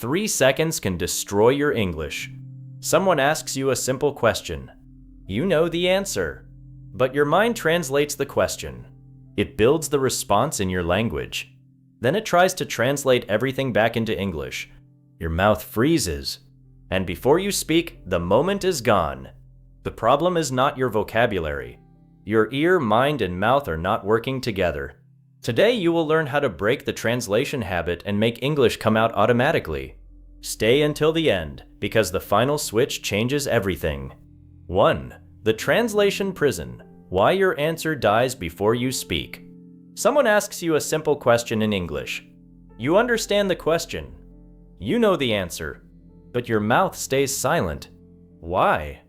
3 seconds can destroy your English. Someone asks you a simple question. You know the answer, but your mind translates the question. It builds the response in your language. Then it tries to translate everything back into English. Your mouth freezes, and before you speak, the moment is gone. The problem is not your vocabulary. Your ear, mind, and mouth are not working together. Today you will learn how to break the translation habit and make English come out automatically. Stay until the end, because the final switch changes everything. 1. The translation prison. Why your answer dies before you speak. Someone asks you a simple question in English. You understand the question. You know the answer, but your mouth stays silent. Why?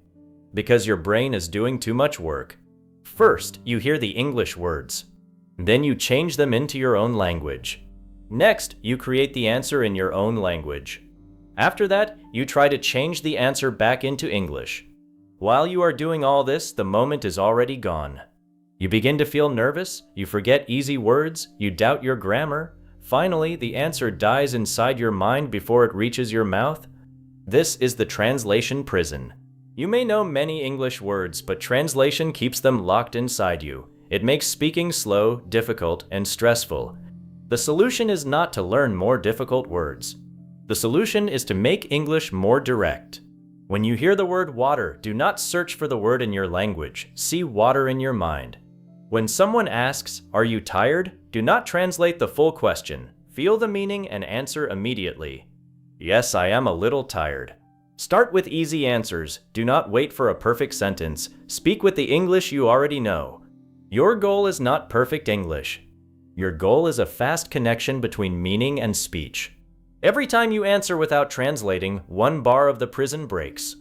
Because your brain is doing too much work. First, you hear the English words. Then you change them into your own language. Next, you create the answer in your own language. After that, you try to change the answer back into English. While you are doing all this, the moment is already gone. You begin to feel nervous, you forget easy words, you doubt your grammar. Finally, the answer dies inside your mind before it reaches your mouth. This is the translation prison. You may know many English words, but translation keeps them locked inside you. It makes speaking slow, difficult, and stressful. The solution is not to learn more difficult words. The solution is to make English more direct. When you hear the word water, do not search for the word in your language. See water in your mind. When someone asks, "Are you tired?" do not translate the full question. Feel the meaning and answer immediately. Yes, I am a little tired. Start with easy answers. Do not wait for a perfect sentence. Speak with the English you already know. Your goal is not perfect English. Your goal is a fast connection between meaning and speech. Every time you answer without translating, one bar of the prison breaks.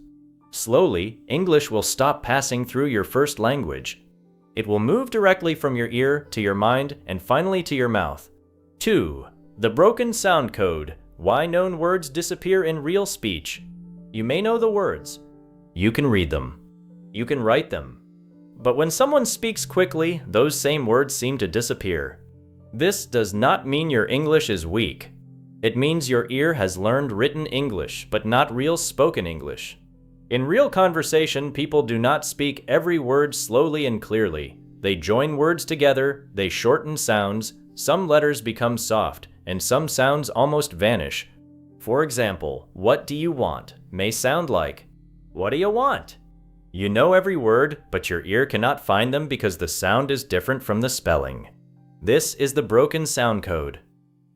Slowly, English will stop passing through your first language. It will move directly from your ear to your mind and finally to your mouth. 2. The broken sound code. Why known words disappear in real speech. You may know the words. You can read them. You can write them. But when someone speaks quickly, those same words seem to disappear. This does not mean your English is weak. It means your ear has learned written English, but not real spoken English. In real conversation, people do not speak every word slowly and clearly. They join words together, they shorten sounds, some letters become soft, and some sounds almost vanish. For example, "What do you want?" may sound like, "What do you want?" You know every word, but your ear cannot find them because the sound is different from the spelling. This is the broken sound code.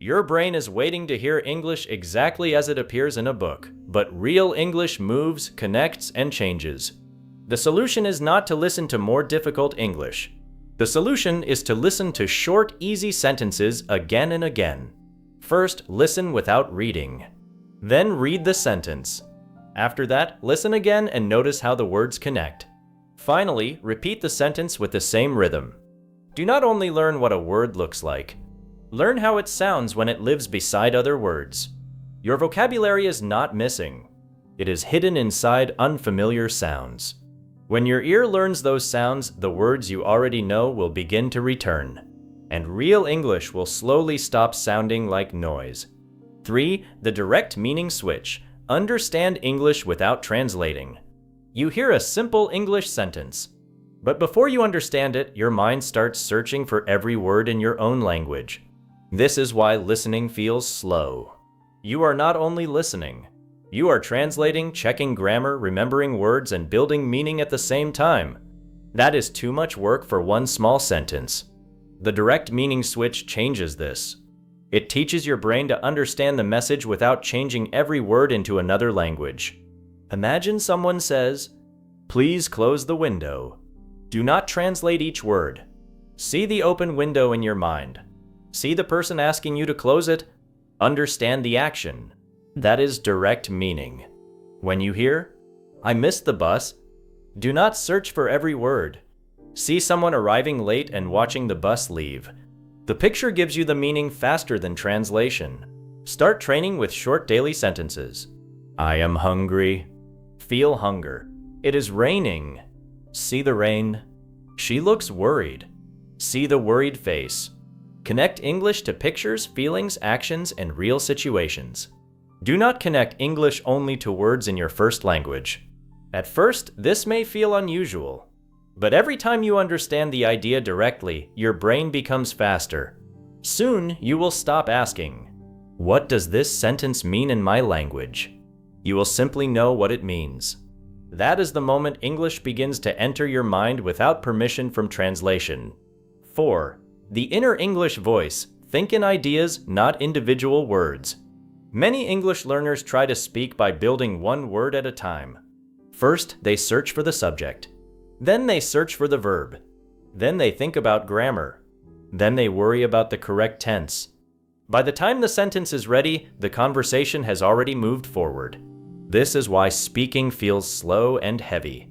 Your brain is waiting to hear English exactly as it appears in a book, but real English moves, connects, and changes. The solution is not to listen to more difficult English. The solution is to listen to short, easy sentences again and again. First, listen without reading. Then read the sentence. After that, listen again and notice how the words connect. Finally, repeat the sentence with the same rhythm. Do not only learn what a word looks like. Learn how it sounds when it lives beside other words. Your vocabulary is not missing. It is hidden inside unfamiliar sounds. When your ear learns those sounds, the words you already know will begin to return. And real English will slowly stop sounding like noise. 3. The direct meaning switch. Understand English without translating. You hear a simple English sentence, but before you understand it, your mind starts searching for every word in your own language. This is why listening feels slow. You are not only listening, you are translating, checking grammar, remembering words, and building meaning at the same time. That is too much work for one small sentence. The direct meaning switch changes this. It teaches your brain to understand the message without changing every word into another language. Imagine someone says, "Please close the window." Do not translate each word. See the open window in your mind. See the person asking you to close it. Understand the action. That is direct meaning. When you hear, "I missed the bus," do not search for every word. See someone arriving late and watching the bus leave. The picture gives you the meaning faster than translation. Start training with short daily sentences. I am hungry. Feel hunger. It is raining. See the rain. She looks worried. See the worried face. Connect English to pictures, feelings, actions, and real situations. Do not connect English only to words in your first language. At first, this may feel unusual, but every time you understand the idea directly, your brain becomes faster. Soon, you will stop asking, "What does this sentence mean in my language?" You will simply know what it means. That is the moment English begins to enter your mind without permission from translation. 4. The inner English voice. Think in ideas, not individual words. Many English learners try to speak by building one word at a time. First, they search for the subject. Then they search for the verb. Then they think about grammar. Then they worry about the correct tense. By the time the sentence is ready, the conversation has already moved forward. This is why speaking feels slow and heavy.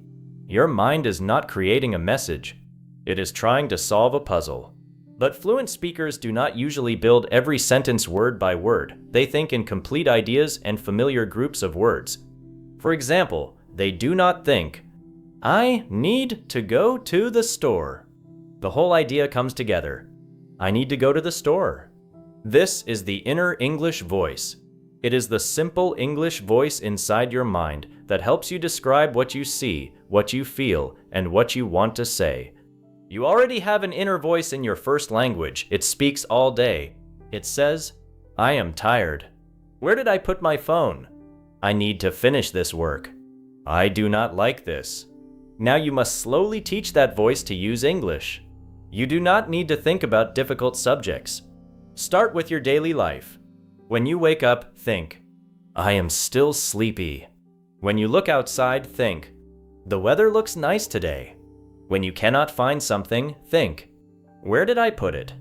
Your mind is not creating a message. It is trying to solve a puzzle. But fluent speakers do not usually build every sentence word by word. They think in complete ideas and familiar groups of words. For example, they do not think, "I need to go to the store." The whole idea comes together. I need to go to the store. This is the inner English voice. It is the simple English voice inside your mind that helps you describe what you see, what you feel, and what you want to say. You already have an inner voice in your first language. It speaks all day. It says, "I am tired. Where did I put my phone? I need to finish this work. I do not like this." Now you must slowly teach that voice to use English. You do not need to think about difficult subjects. Start with your daily life. When you wake up, think, "I am still sleepy." When you look outside, think, "The weather looks nice today." When you cannot find something, think, "Where did I put it?"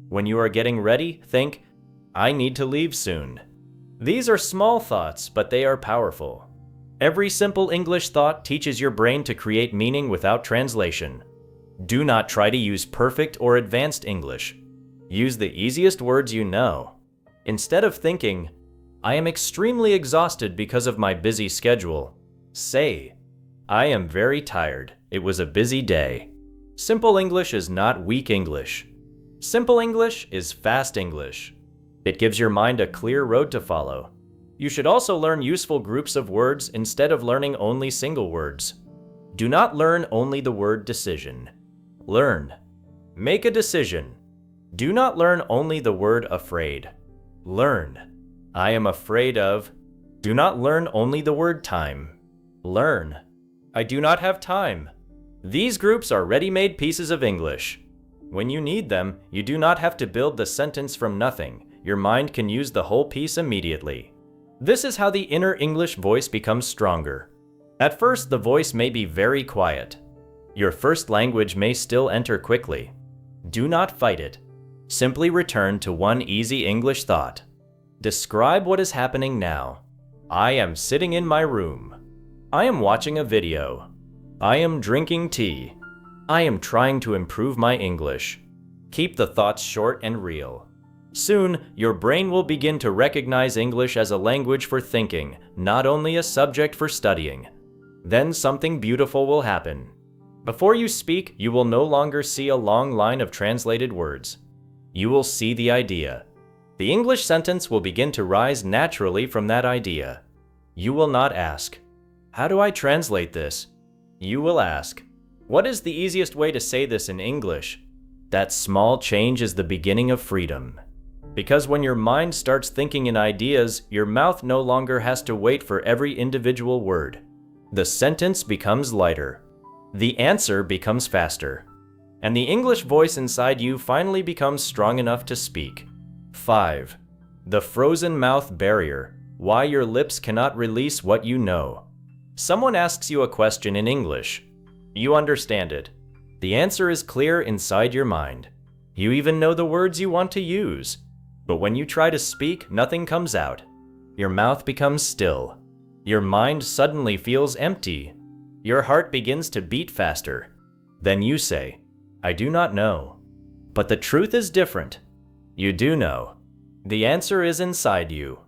When you are getting ready, think, "I need to leave soon." These are small thoughts, but they are powerful. Every simple English thought teaches your brain to create meaning without translation. Do not try to use perfect or advanced English. Use the easiest words you know. Instead of thinking, "I am extremely exhausted because of my busy schedule," say, "I am very tired. It was a busy day." Simple English is not weak English. Simple English is fast English. It gives your mind a clear road to follow. You should also learn useful groups of words instead of learning only single words. Do not learn only the word decision. Learn. Make a decision. Do not learn only the word afraid. Learn. I am afraid of. Do not learn only the word time. Learn. I do not have time. These groups are ready-made pieces of English. When you need them, you do not have to build the sentence from nothing. Your mind can use the whole piece immediately. This is how the inner English voice becomes stronger. At first, the voice may be very quiet. Your first language may still enter quickly. Do not fight it. Simply return to one easy English thought. Describe what is happening now. I am sitting in my room. I am watching a video. I am drinking tea. I am trying to improve my English. Keep the thoughts short and real. Soon, your brain will begin to recognize English as a language for thinking, not only a subject for studying. Then something beautiful will happen. Before you speak, you will no longer see a long line of translated words. You will see the idea. The English sentence will begin to rise naturally from that idea. You will not ask, "How do I translate this?" You will ask, "What is the easiest way to say this in English?" That small change is the beginning of freedom. Because when your mind starts thinking in ideas, your mouth no longer has to wait for every individual word. The sentence becomes lighter. The answer becomes faster. And the English voice inside you finally becomes strong enough to speak. 5. The frozen mouth barrier. Why your lips cannot release what you know. Someone asks you a question in English. You understand it. The answer is clear inside your mind. You even know the words you want to use. But when you try to speak, nothing comes out. Your mouth becomes still. Your mind suddenly feels empty. Your heart begins to beat faster. Then you say, "I do not know." But the truth is different. You do know. The answer is inside you.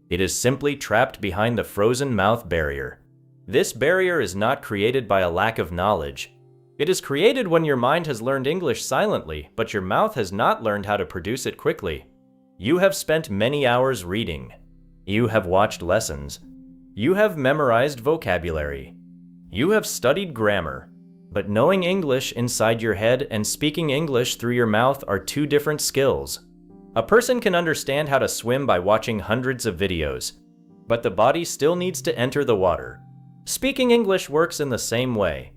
It is simply trapped behind the frozen mouth barrier. This barrier is not created by a lack of knowledge. It is created when your mind has learned English silently, but your mouth has not learned how to produce it quickly. You have spent many hours reading. You have watched lessons. You have memorized vocabulary. You have studied grammar. But knowing English inside your head and speaking English through your mouth are two different skills. A person can understand how to swim by watching hundreds of videos, but the body still needs to enter the water. Speaking English works in the same way.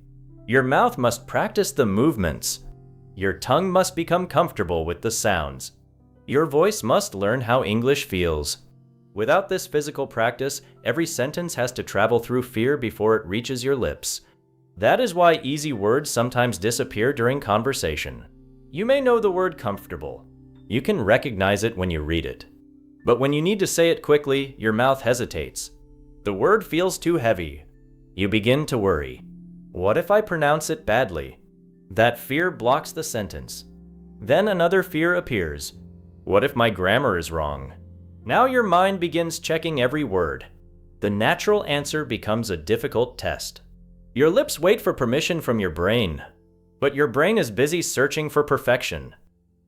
Your mouth must practice the movements. Your tongue must become comfortable with the sounds. Your voice must learn how English feels. Without this physical practice, every sentence has to travel through fear before it reaches your lips. That is why easy words sometimes disappear during conversation. You may know the word comfortable. You can recognize it when you read it. But when you need to say it quickly, your mouth hesitates. The word feels too heavy. You begin to worry. What if I pronounce it badly? That fear blocks the sentence. Then another fear appears. What if my grammar is wrong? Now your mind begins checking every word. The natural answer becomes a difficult test. Your lips wait for permission from your brain, but your brain is busy searching for perfection.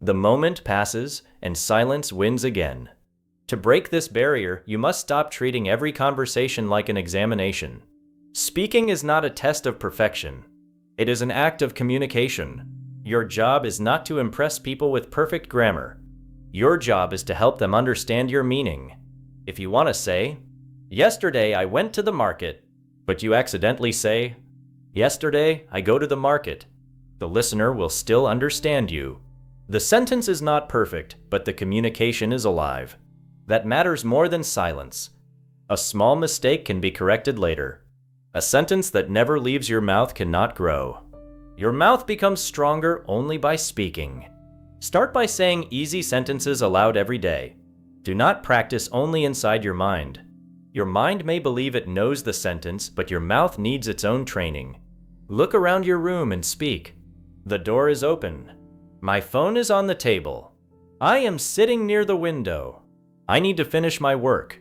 The moment passes, and silence wins again. To break this barrier, you must stop treating every conversation like an examination. Speaking is not a test of perfection. It is an act of communication. Your job is not to impress people with perfect grammar. Your job is to help them understand your meaning. If you want to say, "Yesterday I went to the market," but you accidentally say, "Yesterday I go to the market," the listener will still understand you. The sentence is not perfect, but the communication is alive. That matters more than silence. A small mistake can be corrected later. A sentence that never leaves your mouth cannot grow. Your mouth becomes stronger only by speaking. Start by saying easy sentences aloud every day. Do not practice only inside your mind. Your mind may believe it knows the sentence, but your mouth needs its own training. Look around your room and speak. The door is open. My phone is on the table. I am sitting near the window. I need to finish my work.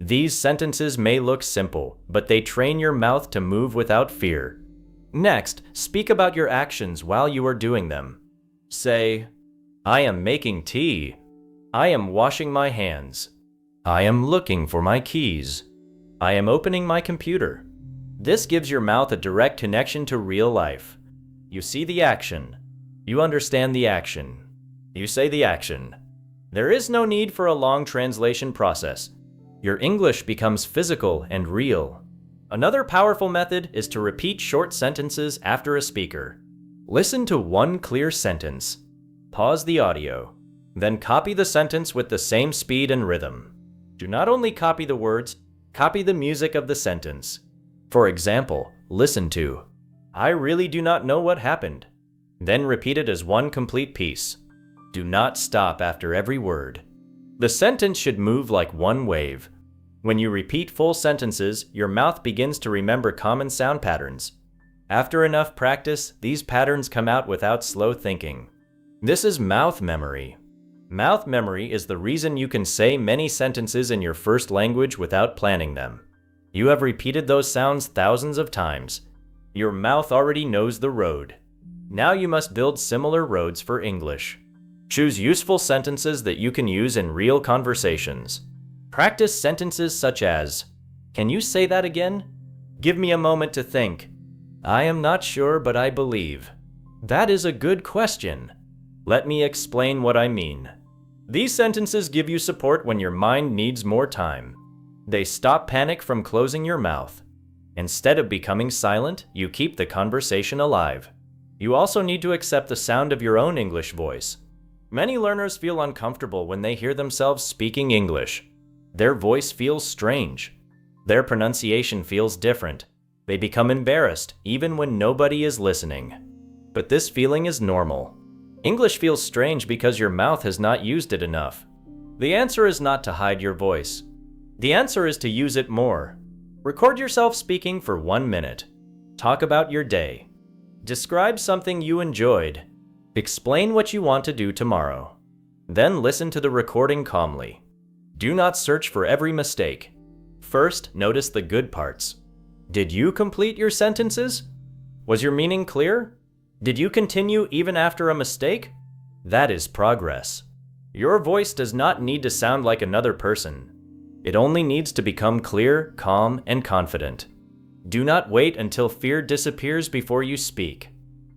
These sentences may look simple, but they train your mouth to move without fear. Next, speak about your actions while you are doing them. Say, "I am making tea. I am washing my hands. I am looking for my keys. I am opening my computer." This gives your mouth a direct connection to real life. You see the action. You understand the action. You say the action. There is no need for a long translation process. Your English becomes physical and real. Another powerful method is to repeat short sentences after a speaker. Listen to one clear sentence. Pause the audio. Then copy the sentence with the same speed and rhythm. Do not only copy the words, copy the music of the sentence. For example, listen to, "I really do not know what happened." Then repeat it as one complete piece. Do not stop after every word. The sentence should move like one wave. When you repeat full sentences, your mouth begins to remember common sound patterns. After enough practice, these patterns come out without slow thinking. This is mouth memory. Mouth memory is the reason you can say many sentences in your first language without planning them. You have repeated those sounds thousands of times. Your mouth already knows the road. Now you must build similar roads for English. Choose useful sentences that you can use in real conversations. Practice sentences such as, "Can you say that again? Give me a moment to think. I am not sure, but I believe. That is a good question. Let me explain what I mean." These sentences give you support when your mind needs more time. They stop panic from closing your mouth. Instead of becoming silent, you keep the conversation alive. You also need to accept the sound of your own English voice. Many learners feel uncomfortable when they hear themselves speaking English. Their voice feels strange. Their pronunciation feels different. They become embarrassed even when nobody is listening. But this feeling is normal. English feels strange because your mouth has not used it enough. The answer is not to hide your voice. The answer is to use it more. Record yourself speaking for 1 minute. Talk about your day. Describe something you enjoyed. Explain what you want to do tomorrow. Then listen to the recording calmly. Do not search for every mistake. First, notice the good parts. Did you complete your sentences? Was your meaning clear? Did you continue even after a mistake? That is progress. Your voice does not need to sound like another person. It only needs to become clear, calm, and confident. Do not wait until fear disappears before you speak.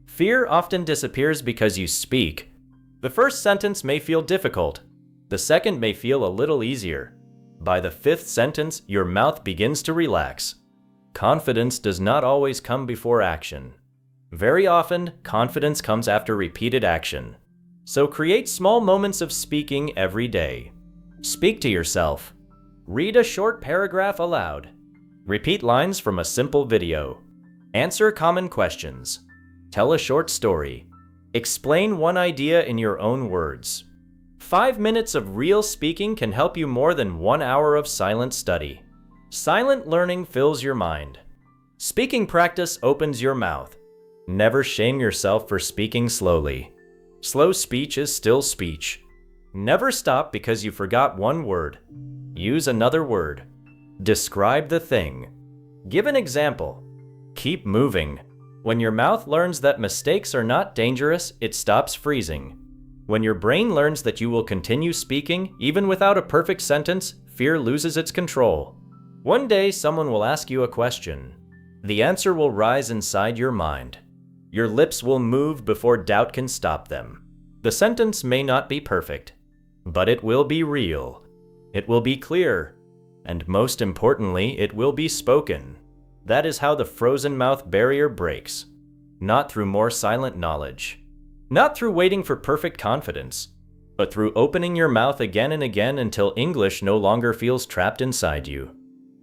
Fear often disappears because you speak. The first sentence may feel difficult. The second may feel a little easier. By the fifth sentence, your mouth begins to relax. Confidence does not always come before action. Very often, confidence comes after repeated action. So create small moments of speaking every day. Speak to yourself. Read a short paragraph aloud. Repeat lines from a simple video. Answer common questions. Tell a short story. Explain one idea in your own words. 5 minutes of real speaking can help you more than 1 hour of silent study. Silent learning fills your mind. Speaking practice opens your mouth. Never shame yourself for speaking slowly. Slow speech is still speech. Never stop because you forgot one word. Use another word. Describe the thing. Give an example. Keep moving. When your mouth learns that mistakes are not dangerous, it stops freezing. When your brain learns that you will continue speaking, even without a perfect sentence, fear loses its control. One day, someone will ask you a question. The answer will rise inside your mind. Your lips will move before doubt can stop them. The sentence may not be perfect, but it will be real. It will be clear. And most importantly, it will be spoken. That is how the frozen mouth barrier breaks. Not through more silent knowledge. Not through waiting for perfect confidence, but through opening your mouth again and again until English no longer feels trapped inside you.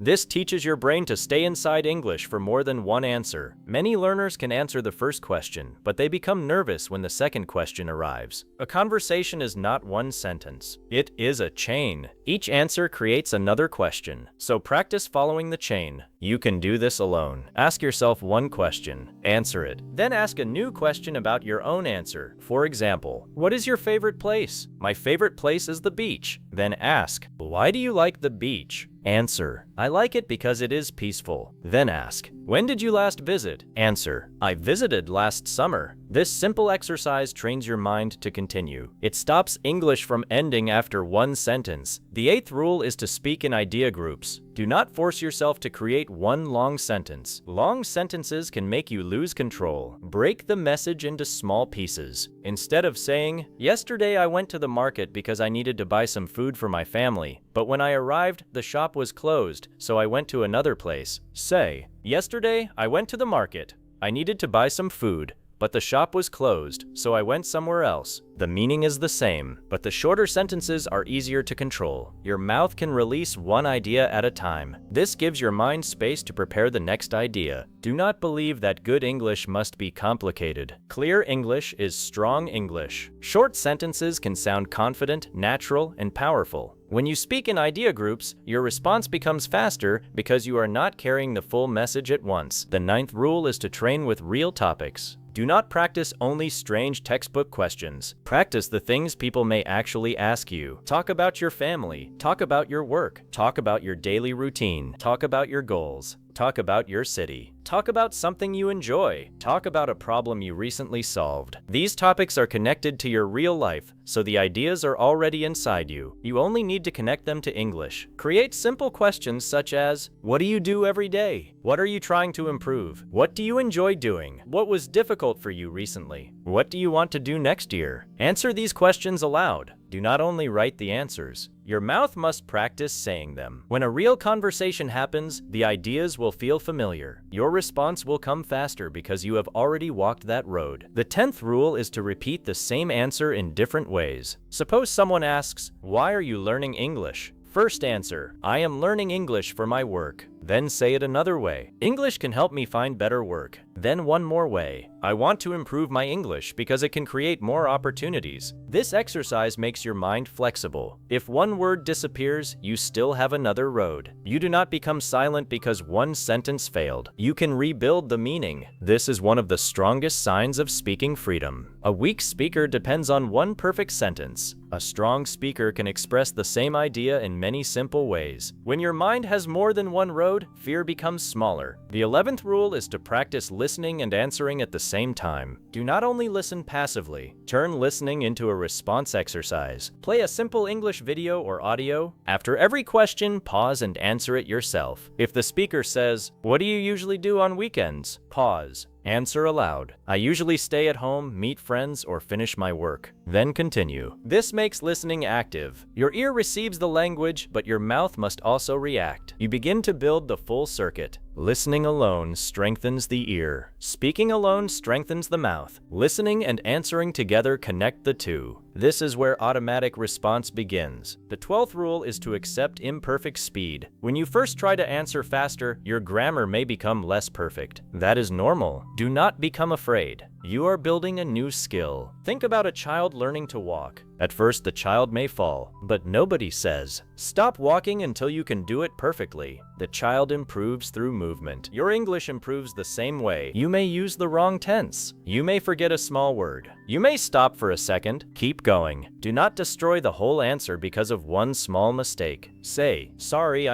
This teaches your brain to stay inside English for more than one answer. Many learners can answer the first question, but they become nervous when the second question arrives. A conversation is not one sentence. It is a chain. Each answer creates another question, so practice following the chain. You can do this alone. Ask yourself one question, answer it, then ask a new question about your own answer. For example, what is your favorite place? My favorite place is the beach. Then ask, why do you like the beach? Answer, I like it because it is peaceful. Then ask, when did you last visit? Answer, I visited last summer. This simple exercise trains your mind to continue. It stops English from ending after one sentence. The 8th rule is to speak in idea groups. Do not force yourself to create one long sentence. Long sentences can make you lose control. Break the message into small pieces. Instead of saying, yesterday I went to the market because I needed to buy some food for my family, but when I arrived, the shop was closed, so I went to another place. Say, yesterday I went to the market. I needed to buy some food, but the shop was closed, so I went somewhere else. The meaning is the same, but the shorter sentences are easier to control. Your mouth can release one idea at a time. This gives your mind space to prepare the next idea. Do not believe that good English must be complicated. Clear English is strong English. Short sentences can sound confident, natural, and powerful. When you speak in idea groups, your response becomes faster because you are not carrying the full message at once. The 9th rule is to train with real topics. Do not practice only strange textbook questions. Practice the things people may actually ask you. Talk about your family. Talk about your work. Talk about your daily routine. Talk about your goals. Talk about your city. Talk about something you enjoy. Talk about a problem you recently solved. These topics are connected to your real life, so the ideas are already inside you. You only need to connect them to English. Create simple questions such as, what do you do every day? What are you trying to improve? What do you enjoy doing? What was difficult for you recently? What do you want to do next year? Answer these questions aloud. Do not only write the answers. Your mouth must practice saying them. When a real conversation happens, the ideas will feel familiar. Your response will come faster because you have already walked that road. The 10th rule is to repeat the same answer in different ways. Suppose someone asks, why are you learning English? First answer, I am learning English for my work. Then say it another way. English can help me find better work. Then one more way. I want to improve my English because it can create more opportunities. This exercise makes your mind flexible. If one word disappears, you still have another road. You do not become silent because one sentence failed. You can rebuild the meaning. This is one of the strongest signs of speaking freedom. A weak speaker depends on one perfect sentence. A strong speaker can express the same idea in many simple ways. When your mind has more than one road, fear becomes smaller. The 11th rule is to practice listening and answering at the same time. Do not only listen passively. Turn listening into a response exercise. Play a simple English video or audio. After every question, pause and answer it yourself. If the speaker says, "What do you usually do on weekends?" Pause. Answer aloud. "I usually stay at home, meet friends, or finish my work." Then continue. This makes listening active. Your ear receives the language, but your mouth must also react. You begin to build the full circuit. Listening alone strengthens the ear. Speaking alone strengthens the mouth. Listening and answering together connect the two. This is where automatic response begins. The 12th rule is to accept imperfect speed. When you first try to answer faster, your grammar may become less perfect. That is normal. Do not become afraid. You are building a new skill. Think about a child learning to walk. At first, the child may fall, but nobody says, "Stop walking until you can do it perfectly." The child improves through movement. Your English improves the same way. You may use the wrong tense. You may forget a small word. You may stop for a second. Keep going. Do not destroy the whole answer because of one small mistake. Say, "Sorry,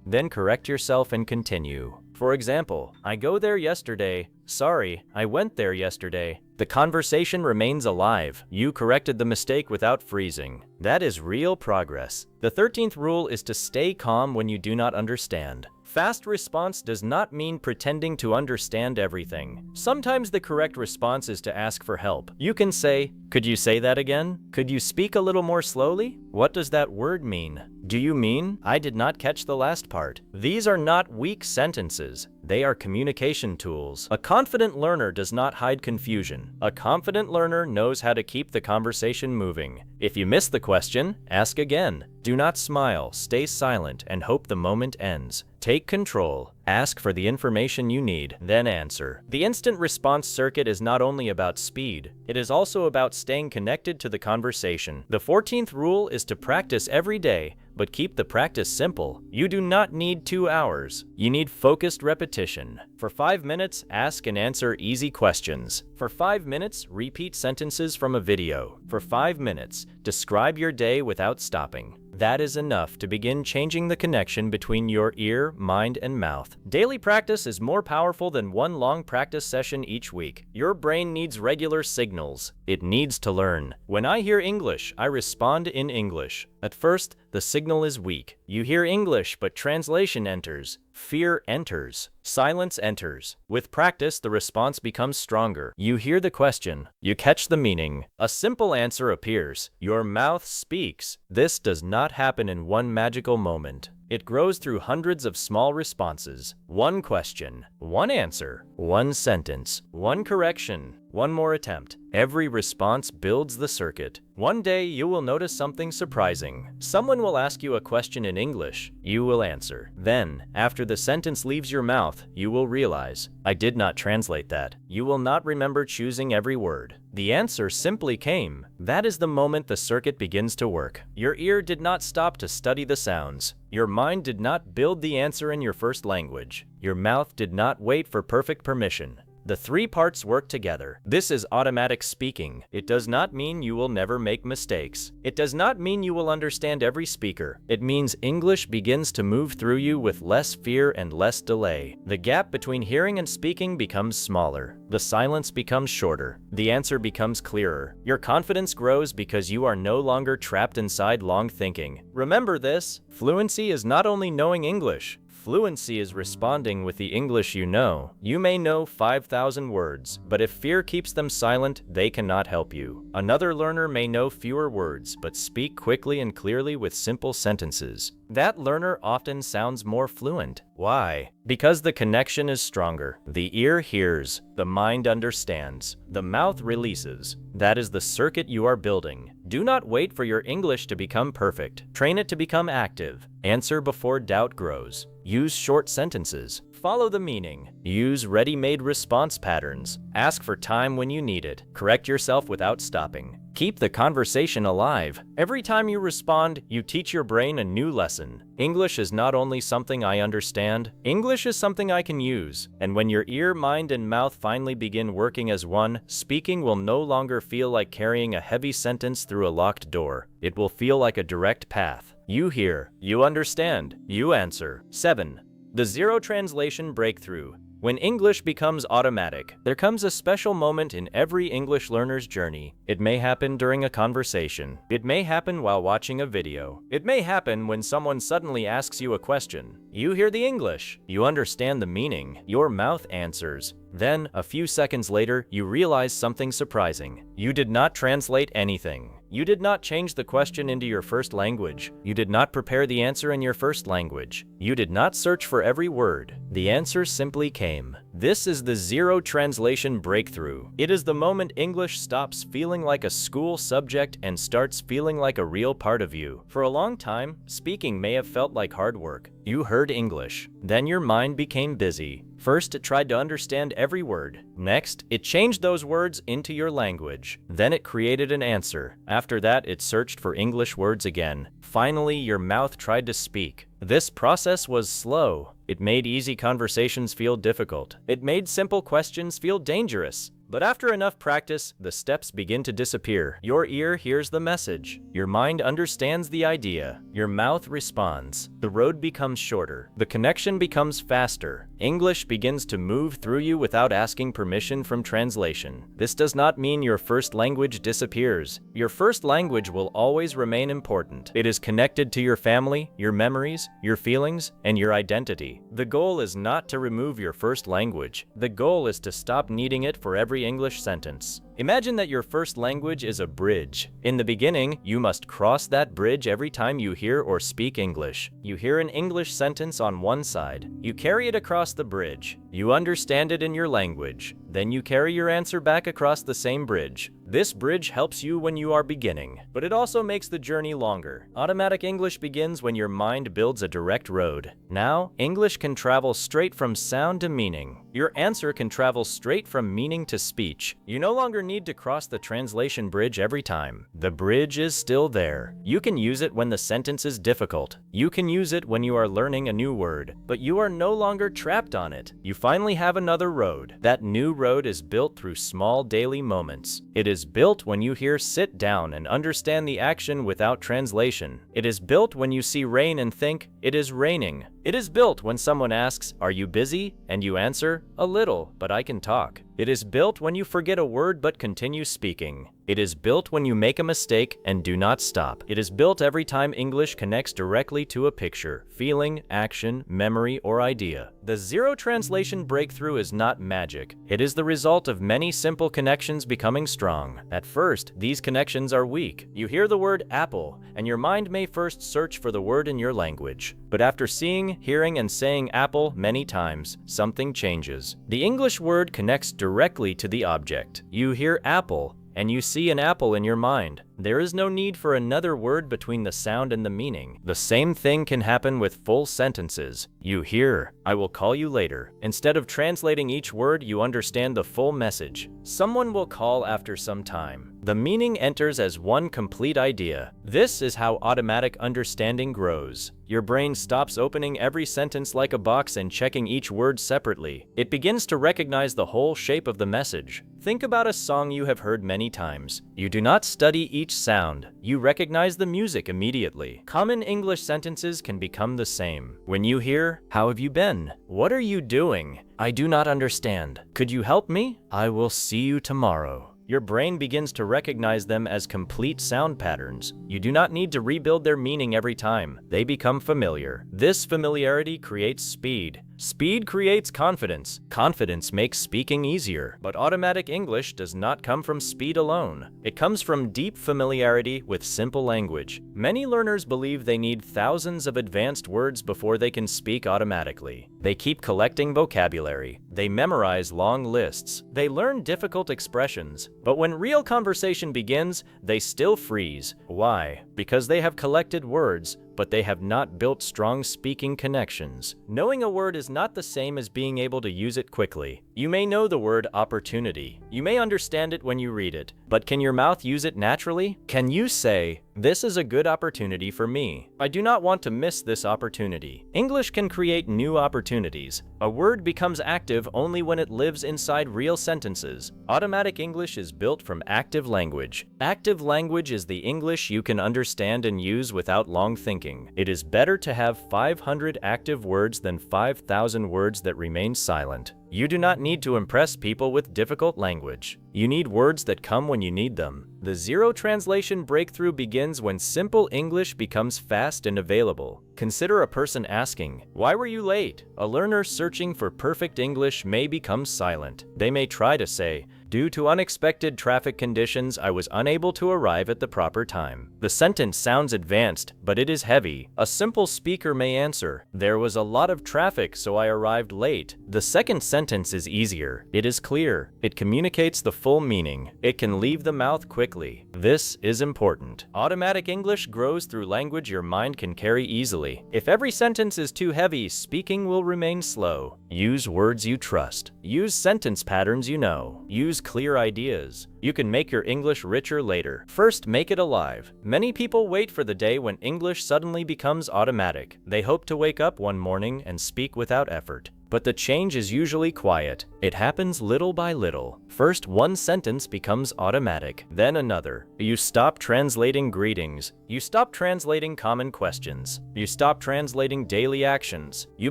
then correct yourself and continue. For example, "I go there yesterday." "Sorry, I went there yesterday." The conversation remains alive. You corrected the mistake without freezing. That is real progress. The 13th rule is to stay calm when you do not understand. Fast response does not mean pretending to understand everything. Sometimes the correct response is to ask for help. You can say, "Could you say that again? Could you speak a little more slowly? What does that word mean? Do you mean? I did not catch the last part." These are not weak sentences. They are communication tools. A confident learner does not hide confusion. A confident learner knows how to keep the conversation moving. If you miss the question, ask again. Do not smile, stay silent, and hope the moment ends. Take control. Ask for the information you need, then answer. The instant response circuit is not only about speed, it is also about staying connected to the conversation. The 14th rule is to practice every day, but keep the practice simple. You do not need 2 hours. You need focused repetition. For 5 minutes, ask and answer easy questions. For 5 minutes, repeat sentences from a video. For 5 minutes, describe your day without stopping. That is enough to begin changing the connection between your ear, mind, and mouth. Daily practice is more powerful than one long practice session each week. Your brain needs regular signals. It needs to learn. When I hear English, I respond in English. At first, the signal is weak. You hear English, but translation enters. Fear enters. Silence enters. With practice, the response becomes stronger. You hear the question. You catch the meaning. A simple answer appears. Your mouth speaks. This does not happen in one magical moment. It grows through hundreds of small responses. One question, one answer, one sentence, one correction, one more attempt. Every response builds the circuit. One day you will notice something surprising. Someone will ask you a question in English. You will answer. Then, after the sentence leaves your mouth, you will realize, "I did not translate that." You will not remember choosing every word. The answer simply came. That is the moment the circuit begins to work. Your ear did not stop to study the sounds. Your mind did not build the answer in your first language. Your mouth did not wait for perfect permission. The 3 parts work together. This is automatic speaking. It does not mean you will never make mistakes. It does not mean you will understand every speaker. It means English begins to move through you with less fear and less delay. The gap between hearing and speaking becomes smaller. The silence becomes shorter. The answer becomes clearer. Your confidence grows because you are no longer trapped inside long thinking. Remember this: fluency is not only knowing English. Fluency is responding with the English you know. You may know 5,000 words, but if fear keeps them silent, they cannot help you. Another learner may know fewer words, but speak quickly and clearly with simple sentences. That learner often sounds more fluent. Why? Because the connection is stronger. The ear hears, the mind understands, the mouth releases. That is the circuit you are building. Do not wait for your English to become perfect. Train it to become active. Answer before doubt grows. Use short sentences. Follow the meaning. Use ready-made response patterns. Ask for time when you need it. Correct yourself without stopping. Keep the conversation alive. Every time you respond, you teach your brain a new lesson. English is not only something I understand, English is something I can use. And when your ear, mind, and mouth finally begin working as one, speaking will no longer feel like carrying a heavy sentence through a locked door. It will feel like a direct path. You hear, you understand, you answer. 7. The zero translation breakthrough. When English becomes automatic, there comes a special moment in every English learner's journey. It may happen during a conversation. It may happen while watching a video. It may happen when someone suddenly asks you a question. You hear the English. You understand the meaning. Your mouth answers. Then, a few seconds later, you realize something surprising. You did not translate anything. You did not change the question into your first language. You did not prepare the answer in your first language. You did not search for every word. The answer simply came. This is the zero translation breakthrough. It is the moment English stops feeling like a school subject and starts feeling like a real part of you. For a long time, speaking may have felt like hard work. You heard English. Then your mind became busy. First, it tried to understand every word. Next, it changed those words into your language. Then it created an answer. After that, it searched for English words again. Finally, your mouth tried to speak. This process was slow. It made easy conversations feel difficult. It made simple questions feel dangerous. But after enough practice, the steps begin to disappear. Your ear hears the message. Your mind understands the idea. Your mouth responds. The road becomes shorter. The connection becomes faster. English begins to move through you without asking permission from translation. This does not mean your first language disappears. Your first language will always remain important. It is connected to your family, your memories, your feelings, and your identity. The goal is not to remove your first language. The goal is to stop needing it for every English sentence. Imagine that your first language is a bridge. In the beginning, you must cross that bridge every time you hear or speak English. You hear an English sentence on one side. You carry it across the bridge. You understand it in your language. Then you carry your answer back across the same bridge. This bridge helps you when you are beginning, but it also makes the journey longer. Automatic English begins when your mind builds a direct road. Now, English can travel straight from sound to meaning. Your answer can travel straight from meaning to speech. You no longer need to cross the translation bridge every time. The bridge is still there. You can use it when the sentence is difficult. You can use it when you are learning a new word, but you are no longer trapped on it. You finally have another road. That new road is built through small daily moments. It is built when you hear "sit down" and understand the action without translation. It is built when you see rain and think, "It is raining." It is built when someone asks, "Are you busy?" and you answer, "A little, but I can talk." It is built when you forget a word but continue speaking. It is built when you make a mistake and do not stop. It is built every time English connects directly to a picture, feeling, action, memory, or idea. The zero translation breakthrough is not magic. It is the result of many simple connections becoming strong. At first, these connections are weak. You hear the word apple, and your mind may first search for the word in your language. But after seeing, hearing, and saying apple many times, something changes. The English word connects directly to the object. You hear apple, and you see an apple in your mind. There is no need for another word between the sound and the meaning. The same thing can happen with full sentences. You hear, "I will call you later." Instead of translating each word, you understand the full message. Someone will call after some time. The meaning enters as one complete idea. This is how automatic understanding grows. Your brain stops opening every sentence like a box and checking each word separately. It begins to recognize the whole shape of the message. Think about a song you have heard many times. You do not study each sound. You recognize the music immediately. Common English sentences can become the same. When you hear, "How have you been?" "What are you doing?" "I do not understand." "Could you help me?" "I will see you tomorrow." Your brain begins to recognize them as complete sound patterns. You do not need to rebuild their meaning every time. They become familiar. This familiarity creates speed. Speed creates confidence. Confidence makes speaking easier. But automatic English does not come from speed alone. It comes from deep familiarity with simple language. Many learners believe they need thousands of advanced words before they can speak automatically. They keep collecting vocabulary. They memorize long lists. They learn difficult expressions. But when real conversation begins, they still freeze. Why? Because they have collected words, but they have not built strong speaking connections. Knowing a word is not the same as being able to use it quickly. You may know the word opportunity. You may understand it when you read it, but can your mouth use it naturally? Can you say, "This is a good opportunity for me. I do not want to miss this opportunity"? English can create new opportunities. A word becomes active only when it lives inside real sentences. Automatic English is built from active language. Active language is the English you can understand and use without long thinking. thinking. It is better to have 500 active words than 5,000 words that remain silent. You do not need to impress people with difficult language. You need words that come when you need them. The zero translation breakthrough begins when simple English becomes fast and available. Consider a person asking, "Why were you late?" A learner searching for perfect English may become silent. They may try to say, "Due to unexpected traffic conditions, I was unable to arrive at the proper time." The sentence sounds advanced, but it is heavy. A simple speaker may answer, "There was a lot of traffic, so I arrived late." The second sentence is easier. It is clear. It communicates the full meaning. It can leave the mouth quickly. This is important. Automatic English grows through language your mind can carry easily. If every sentence is too heavy, speaking will remain slow. Use words you trust. Use sentence patterns you know. Use clear ideas. You can make your English richer later. First, make it alive. Many people wait for the day when English suddenly becomes automatic. They hope to wake up one morning and speak without effort. But the change is usually quiet. It happens little by little. First, one sentence becomes automatic, then another. You stop translating greetings. You stop translating common questions. You stop translating daily actions. You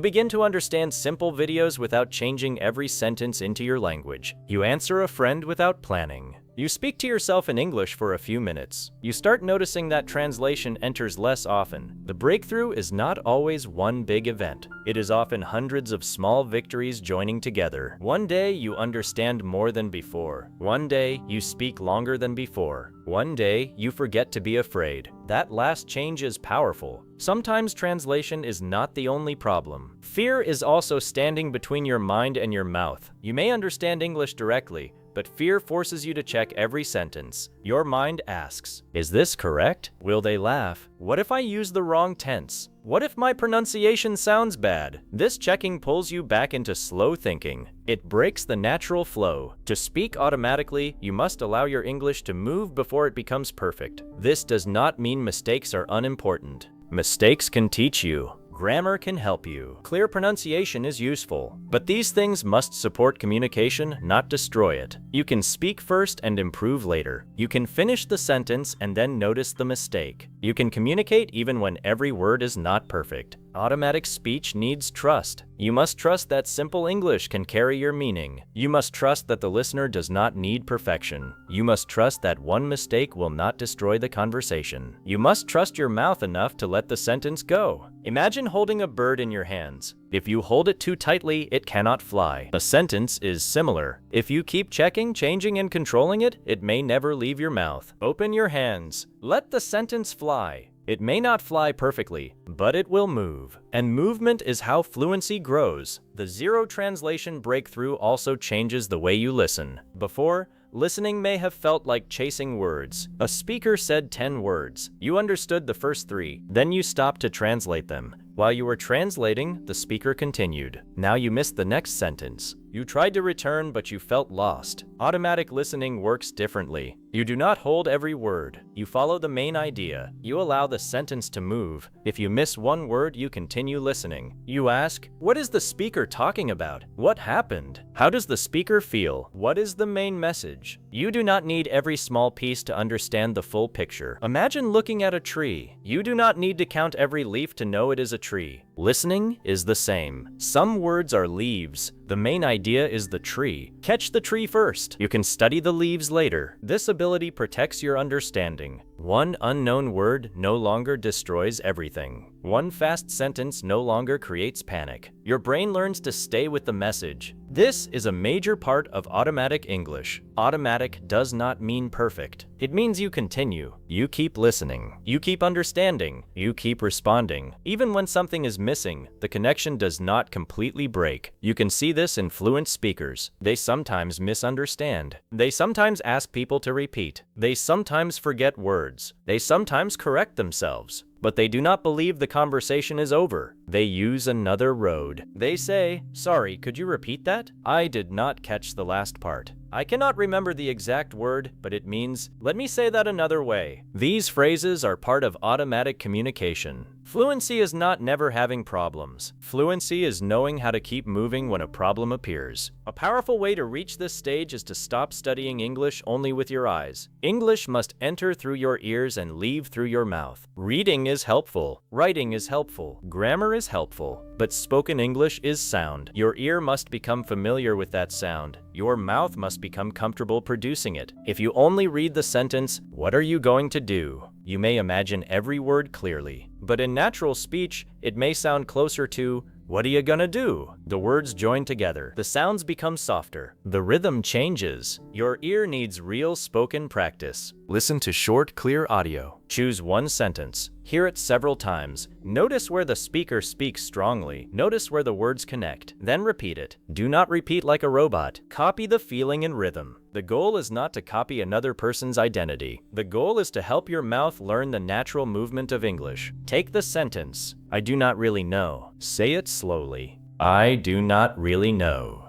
begin to understand simple videos without changing every sentence into your language. You answer a friend without planning. You speak to yourself in English for a few minutes. You start noticing that translation enters less often. The breakthrough is not always one big event. It is often hundreds of small victories joining together. One day you understand more than before. One day you speak longer than before. One day you forget to be afraid. That last change is powerful. Sometimes translation is not the only problem. Fear is also standing between your mind and your mouth. You may understand English directly, but fear forces you to check every sentence. Your mind asks, "Is this correct? Will they laugh? What if I use the wrong tense? What if my pronunciation sounds bad?" This checking pulls you back into slow thinking. It breaks the natural flow. To speak automatically, you must allow your English to move before it becomes perfect. This does not mean mistakes are unimportant. Mistakes can teach you. Grammar can help you. Clear pronunciation is useful. But these things must support communication, not destroy it. You can speak first and improve later. You can finish the sentence and then notice the mistake. You can communicate even when every word is not perfect. Automatic speech needs trust. You must trust that simple English can carry your meaning. You must trust that the listener does not need perfection. You must trust that one mistake will not destroy the conversation. You must trust your mouth enough to let the sentence go. Imagine holding a bird in your hands. If you hold it too tightly, it cannot fly. A sentence is similar. If you keep checking, changing, and controlling it, it may never leave your mouth. Open your hands. Let the sentence fly. It may not fly perfectly, but it will move. And movement is how fluency grows. The zero translation breakthrough also changes the way you listen. Before, listening may have felt like chasing words. A speaker said 10 words. You understood the first 3. Then you stopped to translate them. While you were translating, the speaker continued. Now you missed the next sentence. You tried to return, but you felt lost. Automatic listening works differently. You do not hold every word. You follow the main idea. You allow the sentence to move. If you miss one word, you continue listening. You ask, "What is the speaker talking about? What happened? How does the speaker feel? What is the main message?" You do not need every small piece to understand the full picture. Imagine looking at a tree. You do not need to count every leaf to know it is a tree. Listening is the same. Some words are leaves. The main idea is the tree. Catch the tree first. You can study the leaves later. This ability protects your understanding. One unknown word no longer destroys everything. One fast sentence no longer creates panic. Your brain learns to stay with the message. This is a major part of automatic English. Automatic does not mean perfect. It means you continue. You keep listening. You keep understanding. You keep responding. Even when something is missing, the connection does not completely break. You can see this in fluent speakers. They sometimes misunderstand. They sometimes ask people to repeat. They sometimes forget words. They sometimes correct themselves. But they do not believe the conversation is over. They use another road. They say, "Sorry, could you repeat that? I did not catch the last part. I cannot remember the exact word, but it means, let me say that another way." These phrases are part of automatic communication. Fluency is not never having problems. Fluency is knowing how to keep moving when a problem appears. A powerful way to reach this stage is to stop studying English only with your eyes. English must enter through your ears and leave through your mouth. Reading is helpful. Writing is helpful. Grammar is helpful. But spoken English is sound. Your ear must become familiar with that sound. Your mouth must become comfortable producing it. If you only read the sentence, "What are you going to do?" you may imagine every word clearly. But in natural speech, it may sound closer to, "What are you gonna do?" The words join together. The sounds become softer. The rhythm changes. Your ear needs real spoken practice. Listen to short, clear audio. Choose one sentence. Hear it several times. Notice where the speaker speaks strongly. Notice where the words connect. Then repeat it. Do not repeat like a robot. Copy the feeling and rhythm. The goal is not to copy another person's identity. The goal is to help your mouth learn the natural movement of English. Take the sentence, "I do not really know." Say it slowly. I do not really know.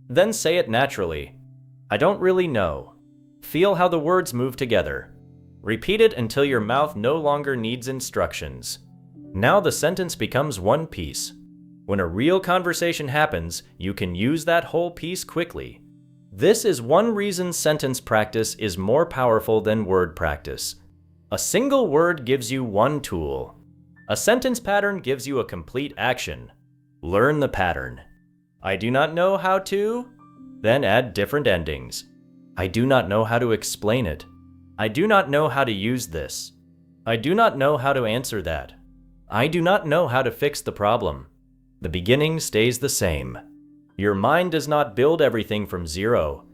Then say it naturally. I don't really know. Feel how the words move together. Repeat it until your mouth no longer needs instructions. Now the sentence becomes one piece. When a real conversation happens, you can use that whole piece quickly. This is one reason sentence practice is more powerful than word practice. A single word gives you one tool. A sentence pattern gives you a complete action. Learn the pattern. I do not know how to. Then add different endings. I do not know how to explain it. I do not know how to use this. I do not know how to answer that. I do not know how to fix the problem. The beginning stays the same. Your mind does not build everything from zero.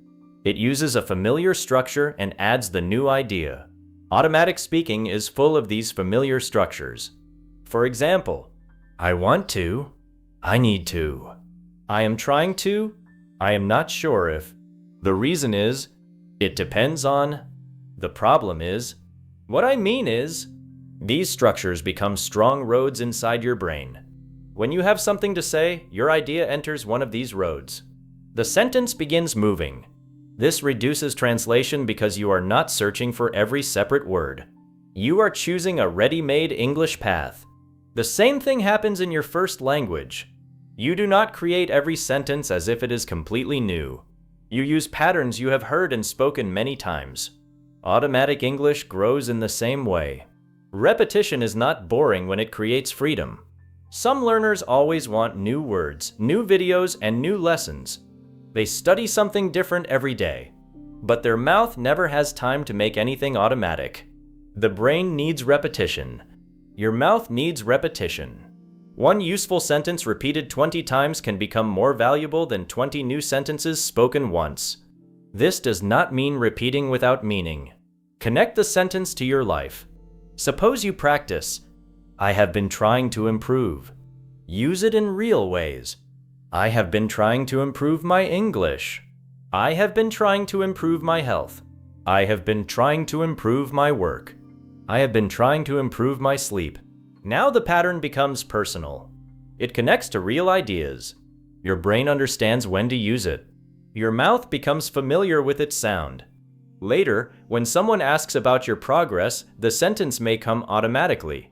It uses a familiar structure and adds the new idea. Automatic speaking is full of these familiar structures. For example, I want to, I need to, I am trying to, I am not sure if, the reason is, it depends on, the problem is, what I mean is. These structures become strong roads inside your brain. When you have something to say, your idea enters one of these roads. The sentence begins moving. This reduces translation because you are not searching for every separate word. You are choosing a ready-made English path. The same thing happens in your first language. You do not create every sentence as if it is completely new. You use patterns you have heard and spoken many times. Automatic English grows in the same way. Repetition is not boring when it creates freedom. Some learners always want new words, new videos, and new lessons. They study something different every day. But their mouth never has time to make anything automatic. The brain needs repetition. Your mouth needs repetition. One useful sentence repeated 20 times can become more valuable than 20 new sentences spoken once. This does not mean repeating without meaning. Connect the sentence to your life. Suppose you practice, I have been trying to improve. Use it in real ways. I have been trying to improve my English. I have been trying to improve my health. I have been trying to improve my work. I have been trying to improve my sleep. Now the pattern becomes personal. It connects to real ideas. Your brain understands when to use it. Your mouth becomes familiar with its sound. Later, when someone asks about your progress, the sentence may come automatically.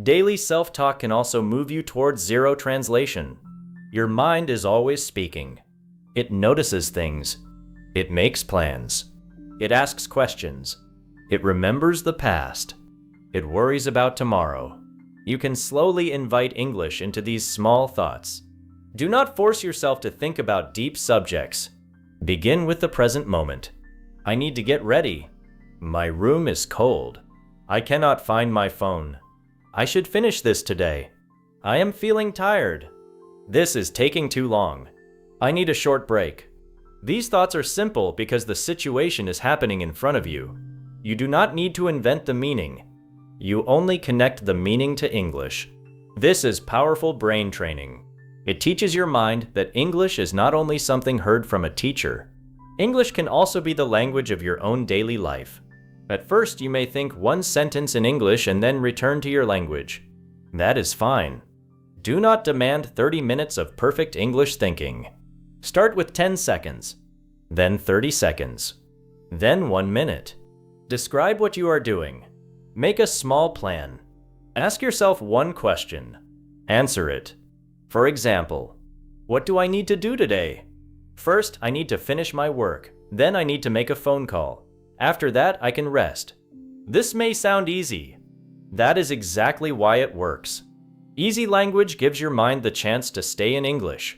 Daily self-talk can also move you towards zero translation. Your mind is always speaking. It notices things. It makes plans. It asks questions. It remembers the past. It worries about tomorrow. You can slowly invite English into these small thoughts. Do not force yourself to think about deep subjects. Begin with the present moment. I need to get ready. My room is cold. I cannot find my phone. I should finish this today. I am feeling tired. This is taking too long. I need a short break. These thoughts are simple because the situation is happening in front of you. You do not need to invent the meaning. You only connect the meaning to English. This is powerful brain training. It teaches your mind that English is not only something heard from a teacher. English can also be the language of your own daily life. At first, you may think one sentence in English and then return to your language. That is fine. Do not demand 30 minutes of perfect English thinking. Start with 10 seconds, then 30 seconds, then 1 minute. Describe what you are doing. Make a small plan. Ask yourself one question. Answer it. For example, what do I need to do today? First, I need to finish my work. Then I need to make a phone call. After that, I can rest. This may sound easy. That is exactly why it works. Easy language gives your mind the chance to stay in English.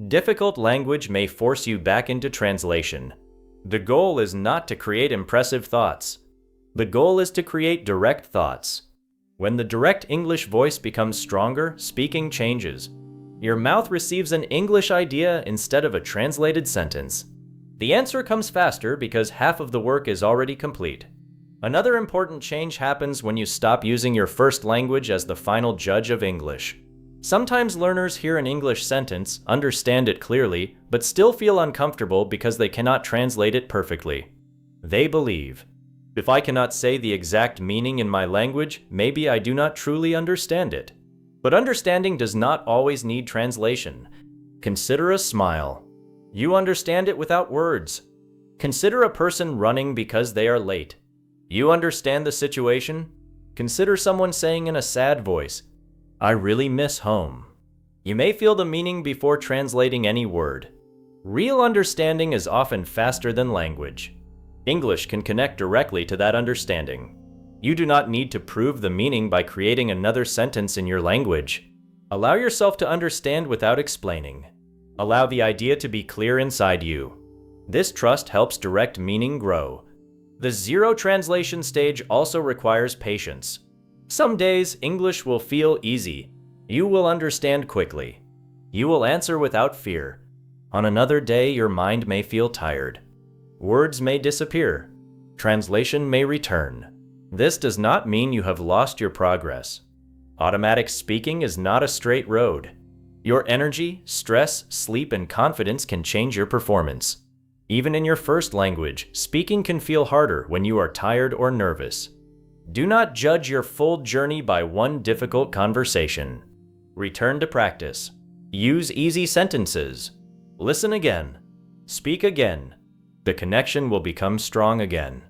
Difficult language may force you back into translation. The goal is not to create impressive thoughts. The goal is to create direct thoughts. When the direct English voice becomes stronger, speaking changes. Your mouth receives an English idea instead of a translated sentence. The answer comes faster because half of the work is already complete. Another important change happens when you stop using your first language as the final judge of English. Sometimes learners hear an English sentence, understand it clearly, but still feel uncomfortable because they cannot translate it perfectly. They believe, if I cannot say the exact meaning in my language, maybe I do not truly understand it. But understanding does not always need translation. Consider a smile. You understand it without words. Consider a person running because they are late. You understand the situation? Consider someone saying in a sad voice, I really miss home. You may feel the meaning before translating any word. Real understanding is often faster than language. English can connect directly to that understanding. You do not need to prove the meaning by creating another sentence in your language. Allow yourself to understand without explaining. Allow the idea to be clear inside you. This trust helps direct meaning grow. The zero translation stage also requires patience. Some days, English will feel easy. You will understand quickly. You will answer without fear. On another day, your mind may feel tired. Words may disappear. Translation may return. This does not mean you have lost your progress. Automatic speaking is not a straight road. Your energy, stress, sleep, and confidence can change your performance. Even in your first language, speaking can feel harder when you are tired or nervous. Do not judge your full journey by one difficult conversation. Return to practice. Use easy sentences. Listen again. Speak again. The connection will become strong again.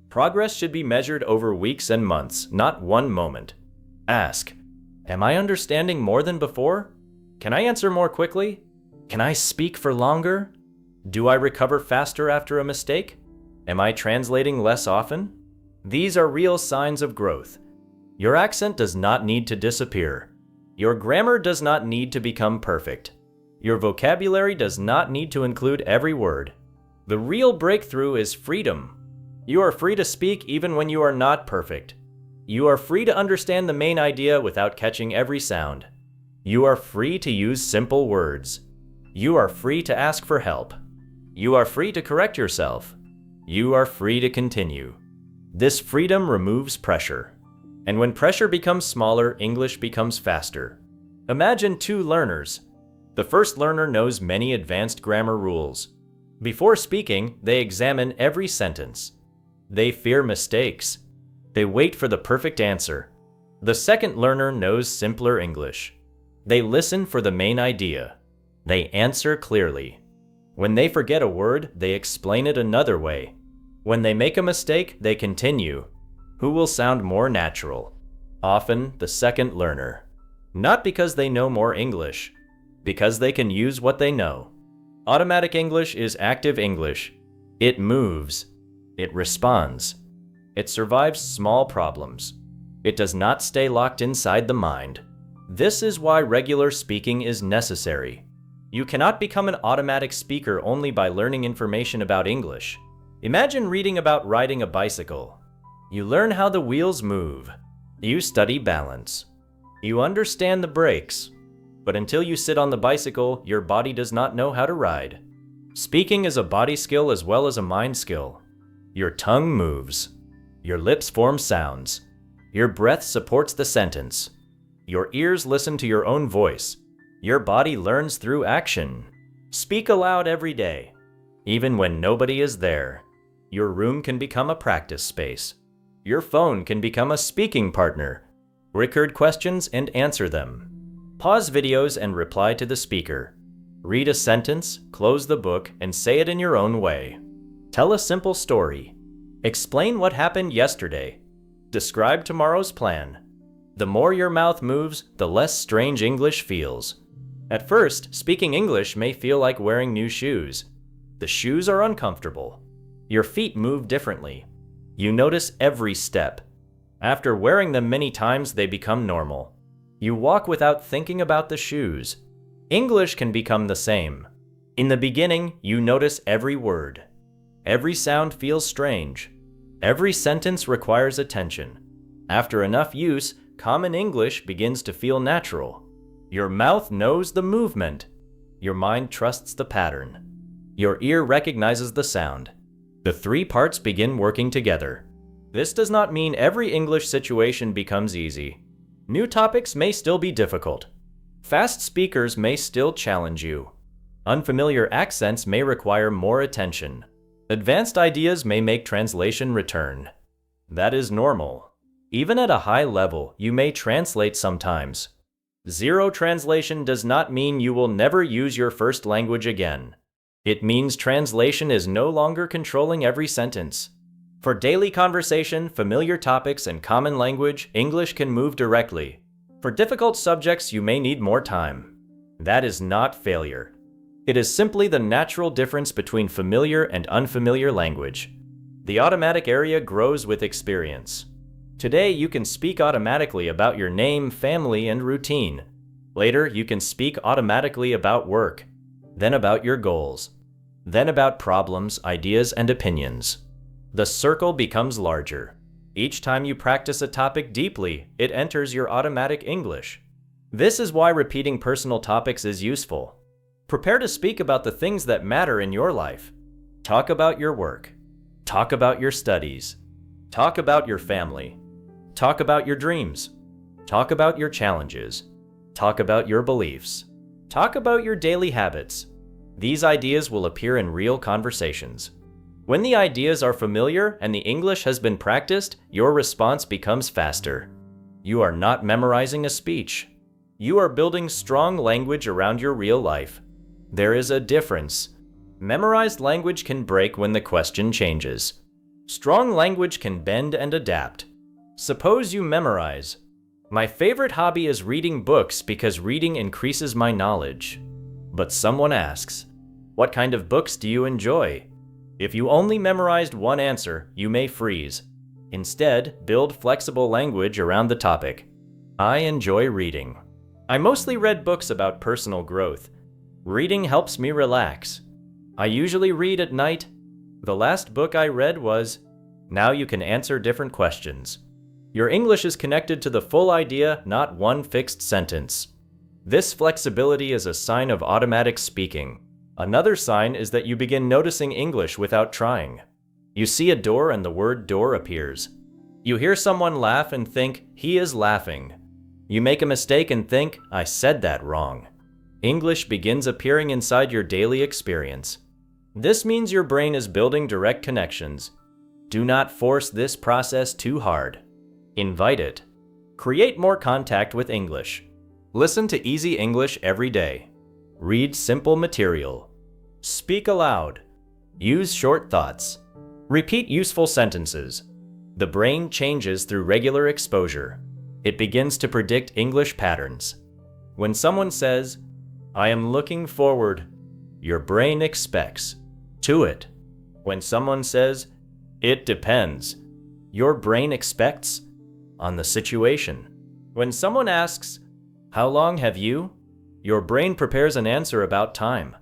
Progress should be measured over weeks and months, not one moment. Ask, am I understanding more than before? Can I answer more quickly? Can I speak for longer? Do I recover faster after a mistake? Am I translating less often? These are real signs of growth. Your accent does not need to disappear. Your grammar does not need to become perfect. Your vocabulary does not need to include every word. The real breakthrough is freedom. You are free to speak even when you are not perfect. You are free to understand the main idea without catching every sound. You are free to use simple words. You are free to ask for help. You are free to correct yourself. You are free to continue. This freedom removes pressure. And when pressure becomes smaller, English becomes faster. Imagine two learners. The first learner knows many advanced grammar rules. Before speaking, they examine every sentence. They fear mistakes. They wait for the perfect answer. The second learner knows simpler English. They listen for the main idea. They answer clearly. When they forget a word, they explain it another way. When they make a mistake, they continue. Who will sound more natural? Often, the second learner. Not because they know more English, because they can use what they know. Automatic English is active English. It moves. It responds. It survives small problems. It does not stay locked inside the mind. This is why regular speaking is necessary. You cannot become an automatic speaker only by learning information about English. Imagine reading about riding a bicycle. You learn how the wheels move. You study balance. You understand the brakes. But until you sit on the bicycle, your body does not know how to ride. Speaking is a body skill as well as a mind skill. Your tongue moves. Your lips form sounds. Your breath supports the sentence. Your ears listen to your own voice. Your body learns through action. Speak aloud every day, even when nobody is there. Your room can become a practice space. Your phone can become a speaking partner. Record questions and answer them. Pause videos and reply to the speaker. Read a sentence, close the book, and say it in your own way. Tell a simple story. Explain what happened yesterday. Describe tomorrow's plan. The more your mouth moves, the less strange English feels. At first, speaking English may feel like wearing new shoes. The shoes are uncomfortable. Your feet move differently. You notice every step. After wearing them many times, they become normal. You walk without thinking about the shoes. English can become the same. In the beginning, you notice every word. Every sound feels strange. Every sentence requires attention. After enough use, common English begins to feel natural. Your mouth knows the movement. Your mind trusts the pattern. Your ear recognizes the sound. The three parts begin working together. This does not mean every English situation becomes easy. New topics may still be difficult. Fast speakers may still challenge you. Unfamiliar accents may require more attention. Advanced ideas may make translation return. That is normal. Even at a high level, you may translate sometimes. Zero translation does not mean you will never use your first language again. It means translation is no longer controlling every sentence. For daily conversation, familiar topics, and common language, English can move directly. For difficult subjects, you may need more time. That is not failure. It is simply the natural difference between familiar and unfamiliar language. The automatic area grows with experience. Today, you can speak automatically about your name, family, and routine. Later, you can speak automatically about work, then about your goals, then about problems, ideas, and opinions. The circle becomes larger. Each time you practice a topic deeply, it enters your automatic English. This is why repeating personal topics is useful. Prepare to speak about the things that matter in your life. Talk about your work. Talk about your studies. Talk about your family. Talk about your dreams. Talk about your challenges. Talk about your beliefs. Talk about your daily habits. These ideas will appear in real conversations. When the ideas are familiar and the English has been practiced, your response becomes faster. You are not memorizing a speech. You are building strong language around your real life. There is a difference. Memorized language can break when the question changes. Strong language can bend and adapt. Suppose you memorize. My favorite hobby is reading books because reading increases my knowledge. But someone asks, what kind of books do you enjoy? If you only memorized one answer, you may freeze. Instead, build flexible language around the topic. I enjoy reading. I mostly read books about personal growth. Reading helps me relax. I usually read at night. The last book I read was, Now You Can Answer Different Questions. Your English is connected to the full idea, not one fixed sentence. This flexibility is a sign of automatic speaking. Another sign is that you begin noticing English without trying. You see a door and the word door appears. You hear someone laugh and think, he is laughing. You make a mistake and think, I said that wrong. English begins appearing inside your daily experience. This means your brain is building direct connections. Do not force this process too hard. Invite it. Create more contact with English. Listen to easy English every day. Read simple material. Speak aloud. Use short thoughts. Repeat useful sentences. The brain changes through regular exposure. It begins to predict English patterns. When someone says, I am looking forward, your brain expects to it. When someone says, it depends, your brain expects on the situation. When someone asks, how long have you? Your brain prepares an answer about time.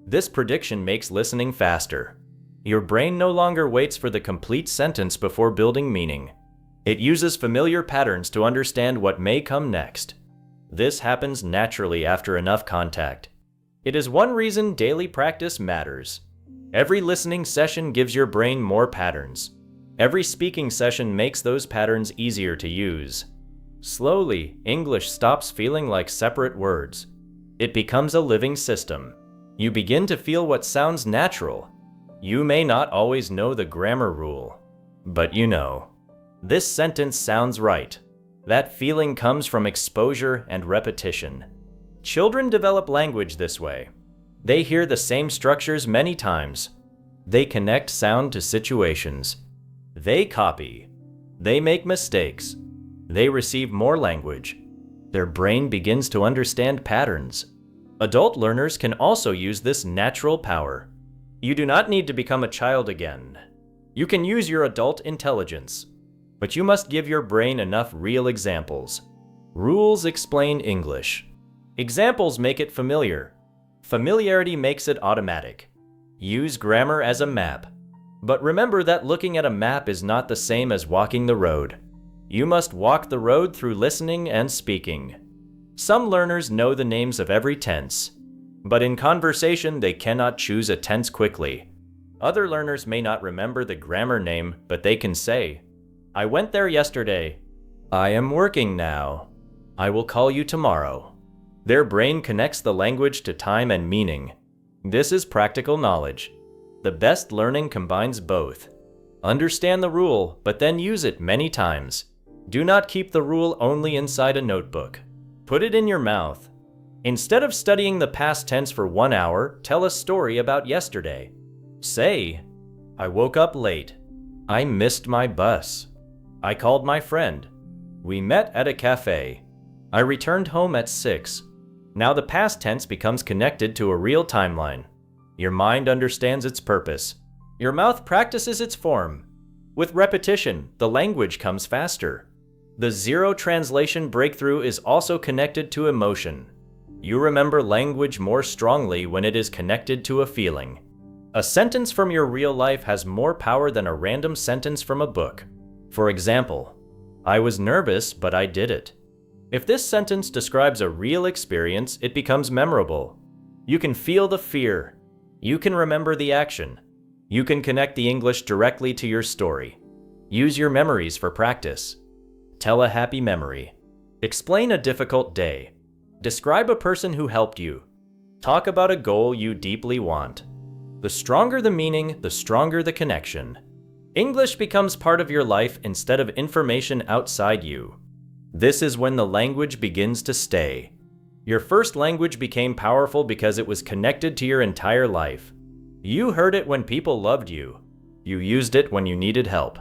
This prediction makes listening faster. Your brain no longer waits for the complete sentence before building meaning. It uses familiar patterns to understand what may come next. This happens naturally after enough contact. It is one reason daily practice matters. Every listening session gives your brain more patterns. Every speaking session makes those patterns easier to use. Slowly, English stops feeling like separate words. It becomes a living system. You begin to feel what sounds natural. You may not always know the grammar rule, but you know. This sentence sounds right. That feeling comes from exposure and repetition. Children develop language this way. They hear the same structures many times. They connect sound to situations. They copy. They make mistakes. They receive more language. Their brain begins to understand patterns. Adult learners can also use this natural power. You do not need to become a child again. You can use your adult intelligence, but you must give your brain enough real examples. Rules explain English. Examples make it familiar. Familiarity makes it automatic. Use grammar as a map. But remember that looking at a map is not the same as walking the road. You must walk the road through listening and speaking. Some learners know the names of every tense, but in conversation they cannot choose a tense quickly. Other learners may not remember the grammar name, but they can say, "I went there yesterday. I am working now. I will call you tomorrow." Their brain connects the language to time and meaning. This is practical knowledge. The best learning combines both. Understand the rule, but then use it many times. Do not keep the rule only inside a notebook. Put it in your mouth. Instead of studying the past tense for 1 hour, tell a story about yesterday. Say, "I woke up late. I missed my bus. I called my friend. We met at a cafe. I returned home at 6. Now the past tense becomes connected to a real timeline. Your mind understands its purpose. Your mouth practices its form. With repetition, the language comes faster. The zero translation breakthrough is also connected to emotion. You remember language more strongly when it is connected to a feeling. A sentence from your real life has more power than a random sentence from a book. For example, "I was nervous, but I did it." If this sentence describes a real experience, it becomes memorable. You can feel the fear. You can remember the action. You can connect the English directly to your story. Use your memories for practice. Tell a happy memory. Explain a difficult day. Describe a person who helped you. Talk about a goal you deeply want. The stronger the meaning, the stronger the connection. English becomes part of your life instead of information outside you. This is when the language begins to stay. Your first language became powerful because it was connected to your entire life. You heard it when people loved you. You used it when you needed help.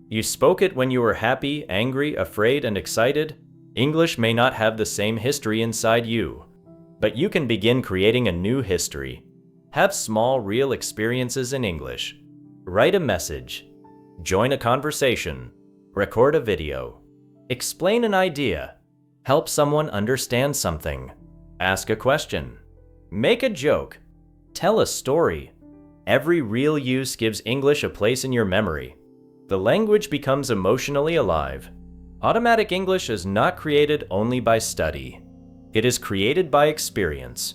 You spoke it when you were happy, angry, afraid, and excited. English may not have the same history inside you, but you can begin creating a new history. Have small, real experiences in English. Write a message. Join a conversation. Record a video. Explain an idea. Help someone understand something. Ask a question. Make a joke. Tell a story. Every real use gives English a place in your memory. The language becomes emotionally alive. Automatic English is not created only by study. It is created by experience.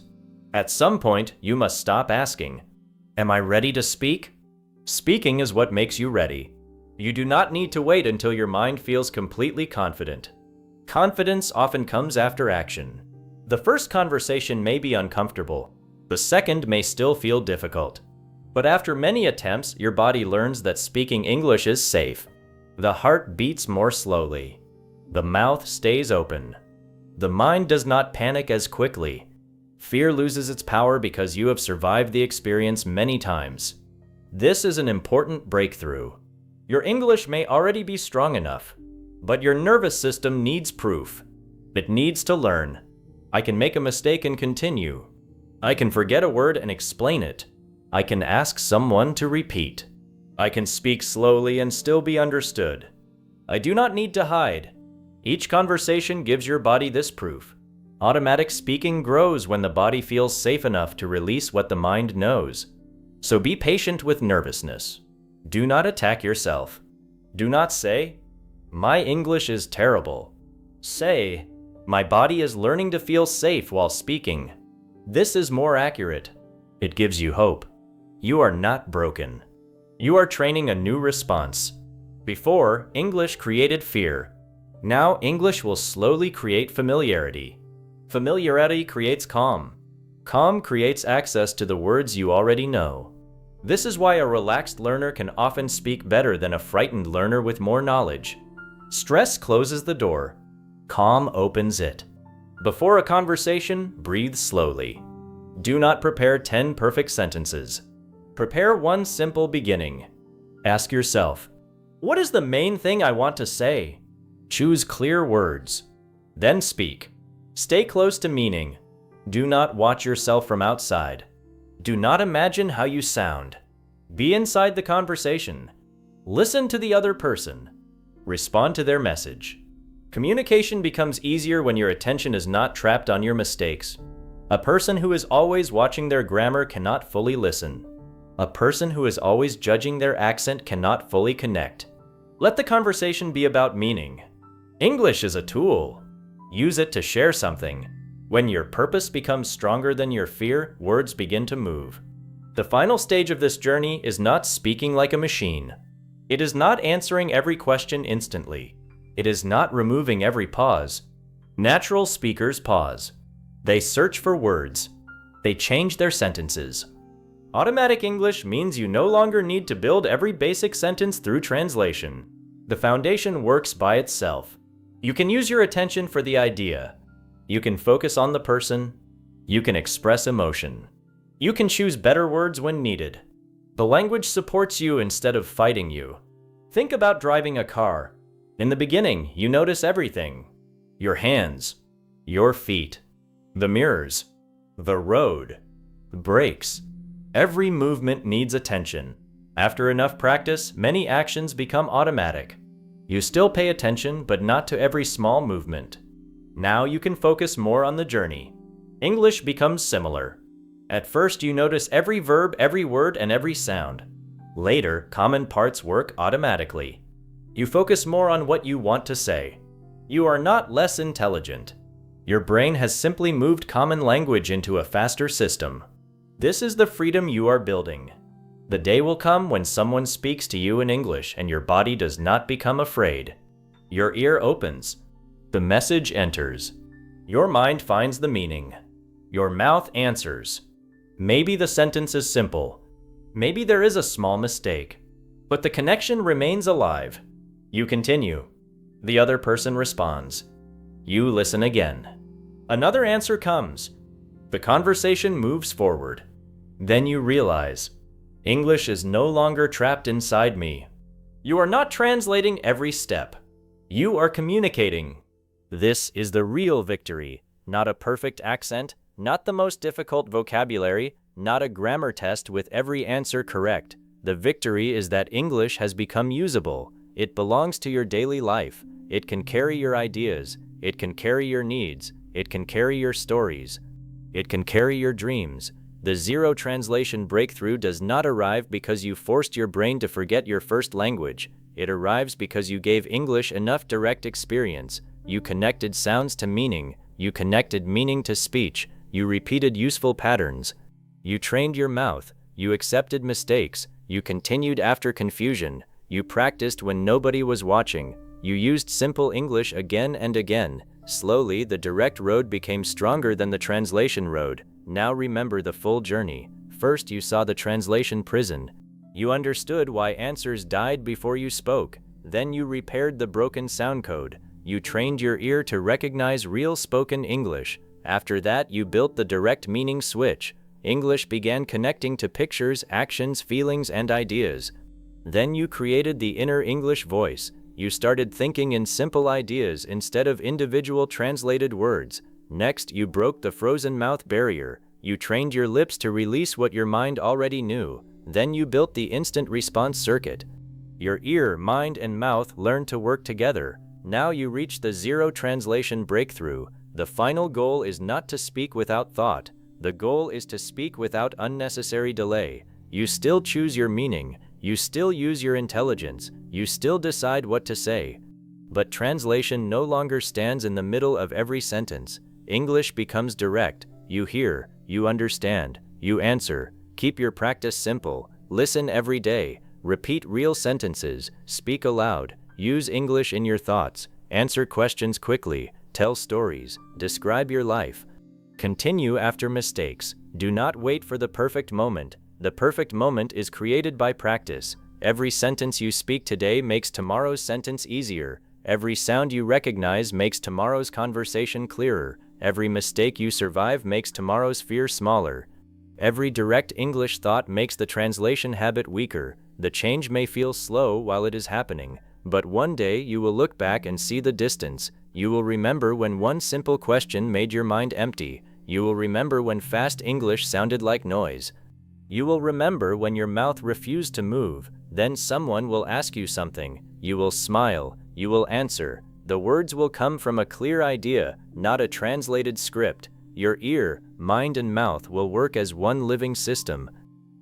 At some point, you must stop asking, "Am I ready to speak?" Speaking is what makes you ready. You do not need to wait until your mind feels completely confident. Confidence often comes after action. The first conversation may be uncomfortable. The second may still feel difficult. But after many attempts, your body learns that speaking English is safe. The heart beats more slowly. The mouth stays open. The mind does not panic as quickly. Fear loses its power because you have survived the experience many times. This is an important breakthrough. Your English may already be strong enough, but your nervous system needs proof. It needs to learn. I can make a mistake and continue. I can forget a word and explain it. I can ask someone to repeat. I can speak slowly and still be understood. I do not need to hide. Each conversation gives your body this proof. Automatic speaking grows when the body feels safe enough to release what the mind knows. So be patient with nervousness. Do not attack yourself. Do not say, "My English is terrible." Say, "My body is learning to feel safe while speaking." This is more accurate. It gives you hope. You are not broken. You are training a new response. Before, English created fear. Now, English will slowly create familiarity. Familiarity creates calm. Calm creates access to the words you already know. This is why a relaxed learner can often speak better than a frightened learner with more knowledge. Stress closes the door. Calm opens it. Before a conversation, breathe slowly. Do not prepare 10 perfect sentences. Prepare one simple beginning. Ask yourself, what is the main thing I want to say? Choose clear words. Then speak. Stay close to meaning. Do not watch yourself from outside. Do not imagine how you sound. Be inside the conversation. Listen to the other person. Respond to their message. Communication becomes easier when your attention is not trapped on your mistakes. A person who is always watching their grammar cannot fully listen. A person who is always judging their accent cannot fully connect. Let the conversation be about meaning. English is a tool. Use it to share something. When your purpose becomes stronger than your fear, words begin to move. The final stage of this journey is not speaking like a machine. It is not answering every question instantly. It is not removing every pause. Natural speakers pause. They search for words. They change their sentences. Automatic English means you no longer need to build every basic sentence through translation. The foundation works by itself. You can use your attention for the idea. You can focus on the person. You can express emotion. You can choose better words when needed. The language supports you instead of fighting you. Think about driving a car. In the beginning, you notice everything. Your hands, your feet, the mirrors, the road, the brakes. Every movement needs attention. After enough practice, many actions become automatic. You still pay attention, but not to every small movement. Now you can focus more on the journey. English becomes similar. At first, you notice every verb, every word, and every sound. Later, common parts work automatically. You focus more on what you want to say. You are not less intelligent. Your brain has simply moved common language into a faster system. This is the freedom you are building. The day will come when someone speaks to you in English and your body does not become afraid. Your ear opens. The message enters. Your mind finds the meaning. Your mouth answers. Maybe the sentence is simple. Maybe there is a small mistake. But the connection remains alive. You continue. The other person responds. You listen again. Another answer comes. The conversation moves forward. Then you realize, English is no longer trapped inside me. You are not translating every step. You are communicating. This is the real victory, not a perfect accent, not the most difficult vocabulary, not a grammar test with every answer correct. The victory is that English has become usable. It belongs to your daily life. It can carry your ideas. It can carry your needs. It can carry your stories. It can carry your dreams. The zero translation breakthrough does not arrive because you forced your brain to forget your first language. It arrives because you gave English enough direct experience. You connected sounds to meaning. You connected meaning to speech. You repeated useful patterns. You trained your mouth. You accepted mistakes. You continued after confusion. You practiced when nobody was watching. You used simple English again and again. Slowly, the direct road became stronger than the translation road. Now remember the full journey. First, you saw the translation prison. You understood why answers died before you spoke. Then you repaired the broken sound code. You trained your ear to recognize real spoken English. After that, you built the direct meaning switch. English began connecting to pictures, actions, feelings, and ideas. Then you created the inner English voice. You started thinking in simple ideas instead of individual translated words. Next, you broke the frozen mouth barrier. You trained your lips to release what your mind already knew. Then you built the instant response circuit. Your ear, mind, and mouth learned to work together. Now you reach the zero translation breakthrough. The final goal is not to speak without thought. The goal is to speak without unnecessary delay. You still choose your meaning. You still use your intelligence. You still decide what to say. But translation no longer stands in the middle of every sentence. English becomes direct. You hear, you understand, you answer. Keep your practice simple. Listen every day. Repeat real sentences. Speak aloud. Use English in your thoughts. Answer questions quickly. Tell stories. Describe your life. Continue after mistakes. Do not wait for the perfect moment. The perfect moment is created by practice. Every sentence you speak today makes tomorrow's sentence easier. Every sound you recognize makes tomorrow's conversation clearer. Every mistake you survive makes tomorrow's fear smaller. Every direct English thought makes the translation habit weaker. The change may feel slow while it is happening, But one day you will look back and see the distance. You will remember when one simple question made your mind empty. You will remember when fast English sounded like noise. You will remember when your mouth refused to move. Then someone will ask you something. You will smile. You will answer. The words will come from a clear idea, not a translated script. Your ear, mind, and mouth will work as one living system.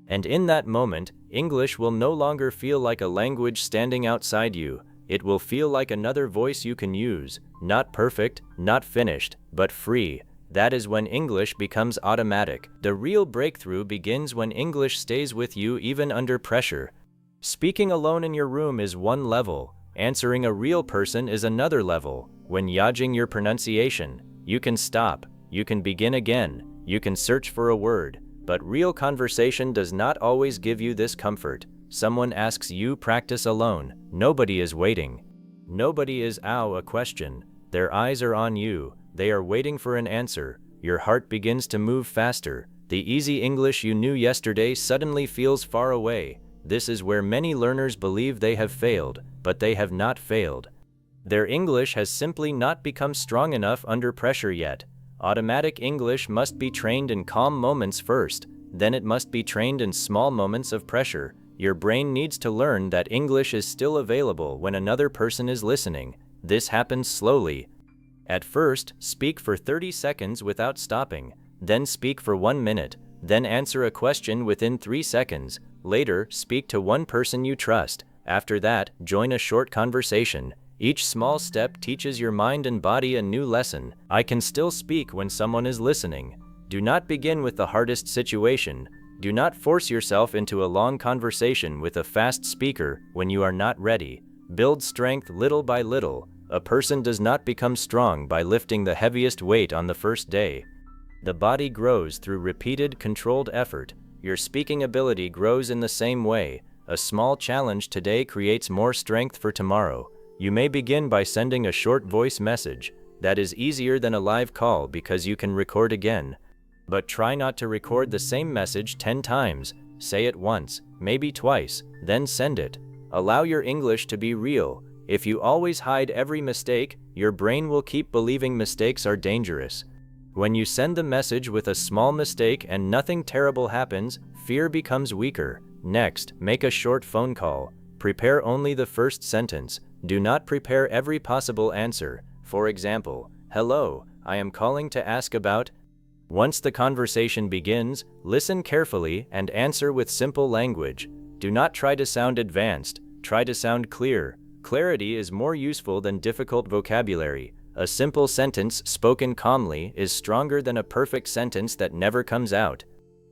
And in that moment, English will no longer feel like a language standing outside you. It will feel like another voice you can use, not perfect, not finished, but free. That is when English becomes automatic. The real breakthrough begins when English stays with you even under pressure. Speaking alone in your room is one level. Answering a real person is another level. When yodging your pronunciation, you can stop, you can begin again, you can search for a word. But real conversation does not always give you this comfort. Someone asks you practice alone. Nobody is waiting. Nobody is a question. Their eyes are on you. They are waiting for an answer. Your heart begins to move faster. The easy English you knew yesterday suddenly feels far away. This is where many learners believe they have failed, but they have not failed. Their English has simply not become strong enough under pressure yet. Automatic English must be trained in calm moments first, then it must be trained in small moments of pressure. Your brain needs to learn that English is still available when another person is listening. This happens slowly. At first, speak for 30 seconds without stopping, then speak for 1 minute, then answer a question within 3 seconds. Later, speak to one person you trust. After that, join a short conversation. Each small step teaches your mind and body a new lesson. I can still speak when someone is listening. Do not begin with the hardest situation. Do not force yourself into a long conversation with a fast speaker when you are not ready. Build strength little by little. A person does not become strong by lifting the heaviest weight on the first day. The body grows through repeated, controlled effort. Your speaking ability grows in the same way. A small challenge today creates more strength for tomorrow. You may begin by sending a short voice message. That is easier than a live call because you can record again. But try not to record the same message 10 times. Say it once, maybe twice, then send it. Allow your English to be real. If you always hide every mistake, your brain will keep believing mistakes are dangerous. When you send the message with a small mistake and nothing terrible happens, fear becomes weaker. Next, make a short phone call. Prepare only the first sentence. Do not prepare every possible answer. For example, "Hello, I am calling to ask about..." Once the conversation begins, listen carefully and answer with simple language. Do not try to sound advanced. Try to sound clear. Clarity is more useful than difficult vocabulary. A simple sentence spoken calmly is stronger than a perfect sentence that never comes out.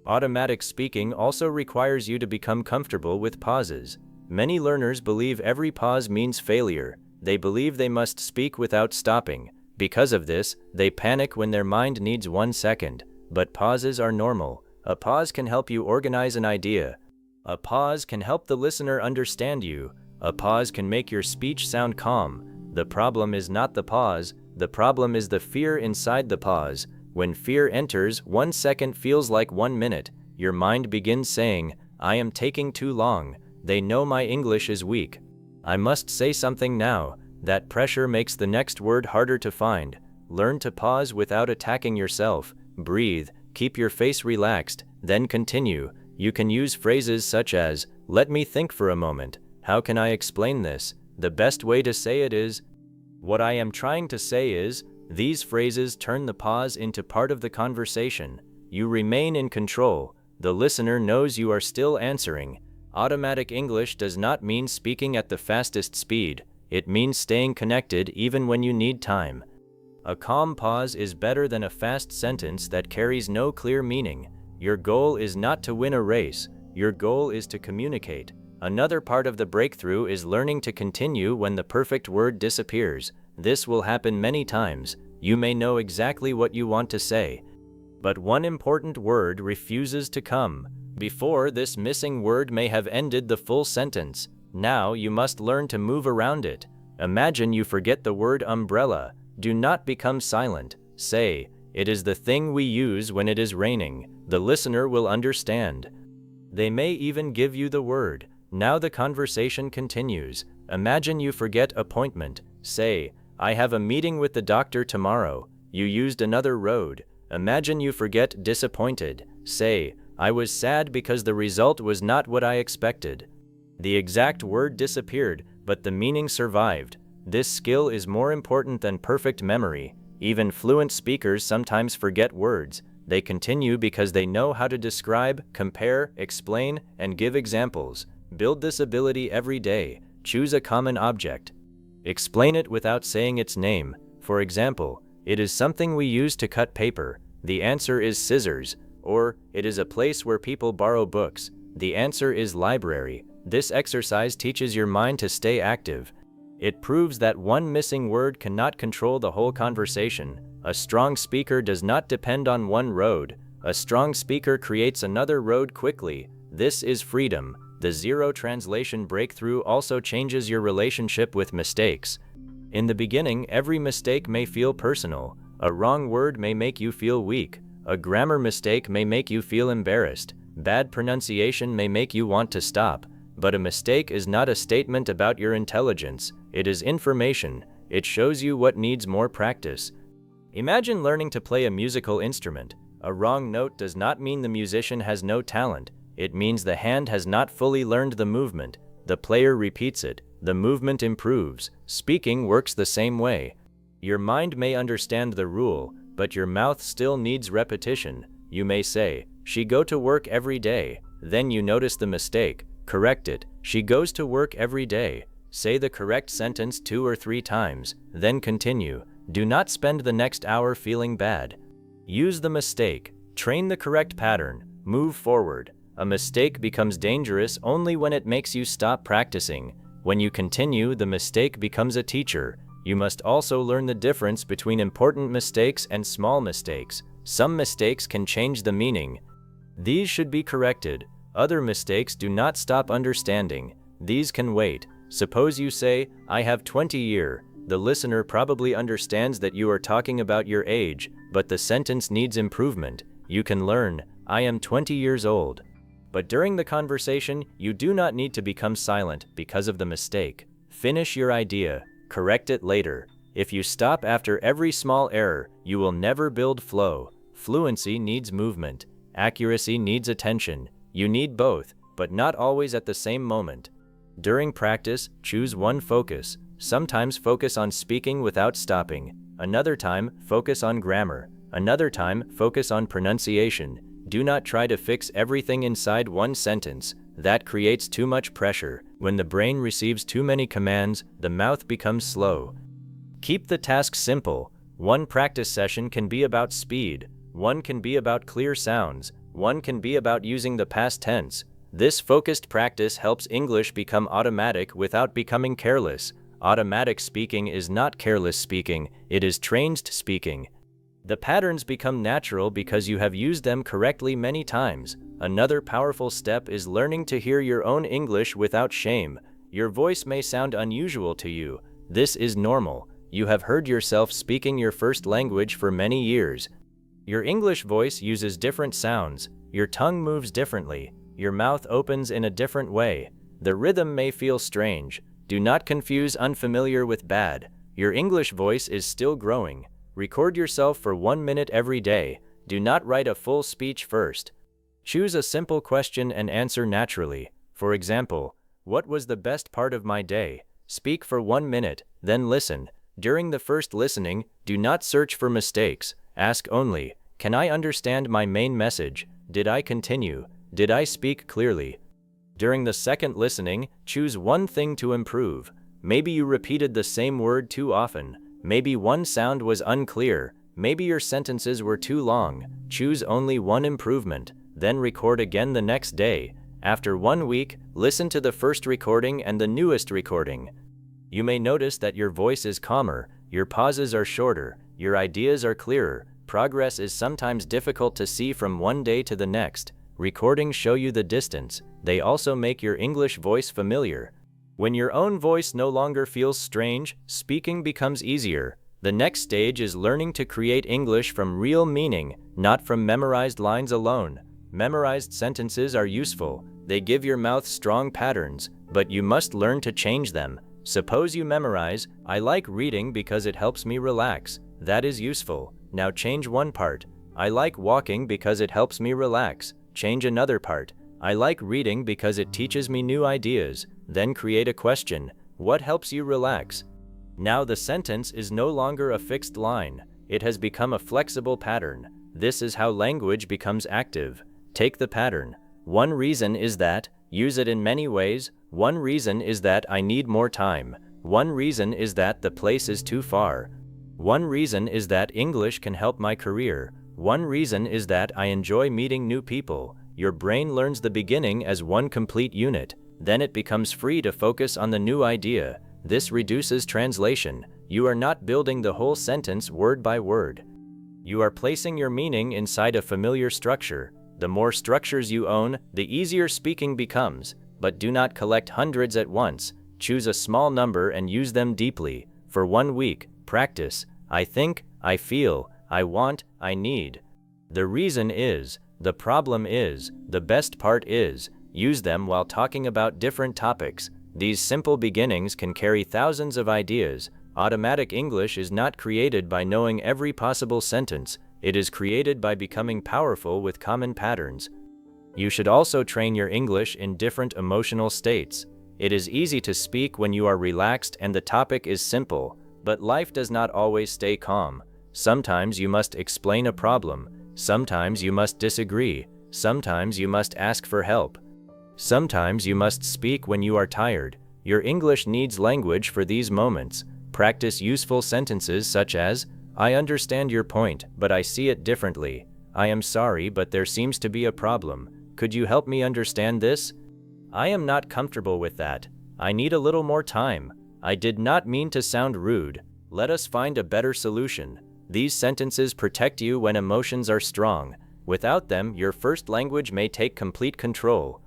Automatic speaking also requires you to become comfortable with pauses. Many learners believe every pause means failure. They believe they must speak without stopping. Because of this, they panic when their mind needs 1 second. But pauses are normal. A pause can help you organize an idea. A pause can help the listener understand you. A pause can make your speech sound calm. The problem is not the pause. The problem is the fear inside the pause. When fear enters, 1 second feels like 1 minute. Your mind begins saying, "I am taking too long. They know my English is weak. I must say something now." That pressure makes the next word harder to find. Learn to pause without attacking yourself. Breathe, keep your face relaxed, then continue. You can use phrases such as, "Let me think for a moment. How can I explain this?" The best way to say it is, "What I am trying to say is..." These phrases turn the pause into part of the conversation. You remain in control. The listener knows you are still answering. Automatic English does not mean speaking at the fastest speed. It means staying connected even when you need time. A calm pause is better than a fast sentence that carries no clear meaning. Your goal is not to win a race. Your goal is to communicate. Another part of the breakthrough is learning to continue when the perfect word disappears. This will happen many times. You may know exactly what you want to say, but one important word refuses to come. Before, this missing word may have ended the full sentence. Now you must learn to move around it. Imagine you forget the word umbrella. Do not become silent. Say, "It is the thing we use when it is raining." The listener will understand. They may even give you the word. Now the conversation continues. Imagine you forget appointment. Say, I have a meeting with the doctor tomorrow. You used another road. Imagine you forget disappointed. Say, I was sad because the result was not what I expected. The exact word disappeared, but the meaning survived. This skill is more important than perfect memory. Even fluent speakers sometimes forget words. They continue because they know how to describe, compare, explain, and give examples. Build this ability every day. Choose a common object. Explain it without saying its name. For example, it is something we use to cut paper. The answer is scissors. Or, it is a place where people borrow books. The answer is library. This exercise teaches your mind to stay active. It proves that one missing word cannot control the whole conversation. A strong speaker does not depend on one road. A strong speaker creates another road quickly. This is freedom. The zero translation breakthrough also changes your relationship with mistakes. In the beginning, every mistake may feel personal. A wrong word may make you feel weak. A grammar mistake may make you feel embarrassed. Bad pronunciation may make you want to stop. But a mistake is not a statement about your intelligence. It is information. It shows you what needs more practice. Imagine learning to play a musical instrument. A wrong note does not mean the musician has no talent. It means the hand has not fully learned the movement. The player repeats it. The movement improves. Speaking works the same way. Your mind may understand the rule, but your mouth still needs repetition. You may say, "She go to work every day." Then you notice the mistake. Correct it. "She goes to work every day." Say the correct sentence 2 or 3 times, then continue. Do not spend the next hour feeling bad. Use the mistake. Train the correct pattern. Move forward. A mistake becomes dangerous only when it makes you stop practicing. When you continue, the mistake becomes a teacher. You must also learn the difference between important mistakes and small mistakes. Some mistakes can change the meaning. These should be corrected. Other mistakes do not stop understanding. These can wait. Suppose you say, "I have 20 years." The listener probably understands that you are talking about your age, but the sentence needs improvement. You can learn, "I am 20 years old." But during the conversation, you do not need to become silent because of the mistake. Finish your idea. Correct it later. If you stop after every small error, you will never build flow. Fluency needs movement. Accuracy needs attention. You need both, but not always at the same moment. During practice, choose one focus. Sometimes focus on speaking without stopping. Another time, focus on grammar. Another time, focus on pronunciation. Do not try to fix everything inside one sentence. That creates too much pressure. When the brain receives too many commands, the mouth becomes slow. Keep the task simple. One practice session can be about speed. One can be about clear sounds. One can be about using the past tense. This focused practice helps English become automatic without becoming careless. Automatic speaking is not careless speaking, it is trained speaking. The patterns become natural because you have used them correctly many times. Another powerful step is learning to hear your own English without shame. Your voice may sound unusual to you. This is normal. You have heard yourself speaking your first language for many years. Your English voice uses different sounds. Your tongue moves differently. Your mouth opens in a different way. The rhythm may feel strange. Do not confuse unfamiliar with bad. Your English voice is still growing. Record yourself for 1 minute every day. Do not write a full speech first. Choose a simple question and answer naturally. For example, what was the best part of my day? Speak for 1 minute, then listen. During the first listening, do not search for mistakes. Ask only, can I understand my main message? Did I continue? Did I speak clearly? During the second listening, choose one thing to improve. Maybe you repeated the same word too often. Maybe one sound was unclear. Maybe your sentences were too long. Choose only one improvement, then record again the next day. After 1 week, listen to the first recording and the newest recording. You may notice that your voice is calmer, your pauses are shorter, your ideas are clearer. Progress is sometimes difficult to see from one day to the next. Recordings show you the distance. They also make your English voice familiar. When your own voice no longer feels strange, speaking becomes easier. The next stage is learning to create English from real meaning, not from memorized lines alone. Memorized sentences are useful. They give your mouth strong patterns, but you must learn to change them. Suppose you memorize, I like reading because it helps me relax. That is useful. Now change one part. I like walking because it helps me relax. Change another part. I like reading because it teaches me new ideas. Then create a question. What helps you relax? Now the sentence is no longer a fixed line. It has become a flexible pattern. This is how language becomes active. Take the pattern. One reason is that, use it in many ways. One reason is that I need more time. One reason is that the place is too far. One reason is that English can help my career. One reason is that I enjoy meeting new people. Your brain learns the beginning as one complete unit. Then it becomes free to focus on the new idea. This reduces translation. You are not building the whole sentence word by word. You are placing your meaning inside a familiar structure. The more structures you own, the easier speaking becomes. But do not collect hundreds at once. Choose a small number and use them deeply. For 1 week, practice. I think, I feel, I want, I need. The reason is, the problem is, the best part is. Use them while talking about different topics. These simple beginnings can carry thousands of ideas. Automatic English is not created by knowing every possible sentence. It is created by becoming powerful with common patterns. You should also train your English in different emotional states. It is easy to speak when you are relaxed and the topic is simple, but life does not always stay calm. Sometimes you must explain a problem. Sometimes you must disagree. Sometimes you must ask for help. Sometimes you must speak when you are tired. Your English needs language for these moments. Practice useful sentences such as, I understand your point, but I see it differently. I am sorry, but there seems to be a problem. Could you help me understand this? I am not comfortable with that. I need a little more time. I did not mean to sound rude. Let us find a better solution. These sentences protect you when emotions are strong. Without them, your first language may take complete control.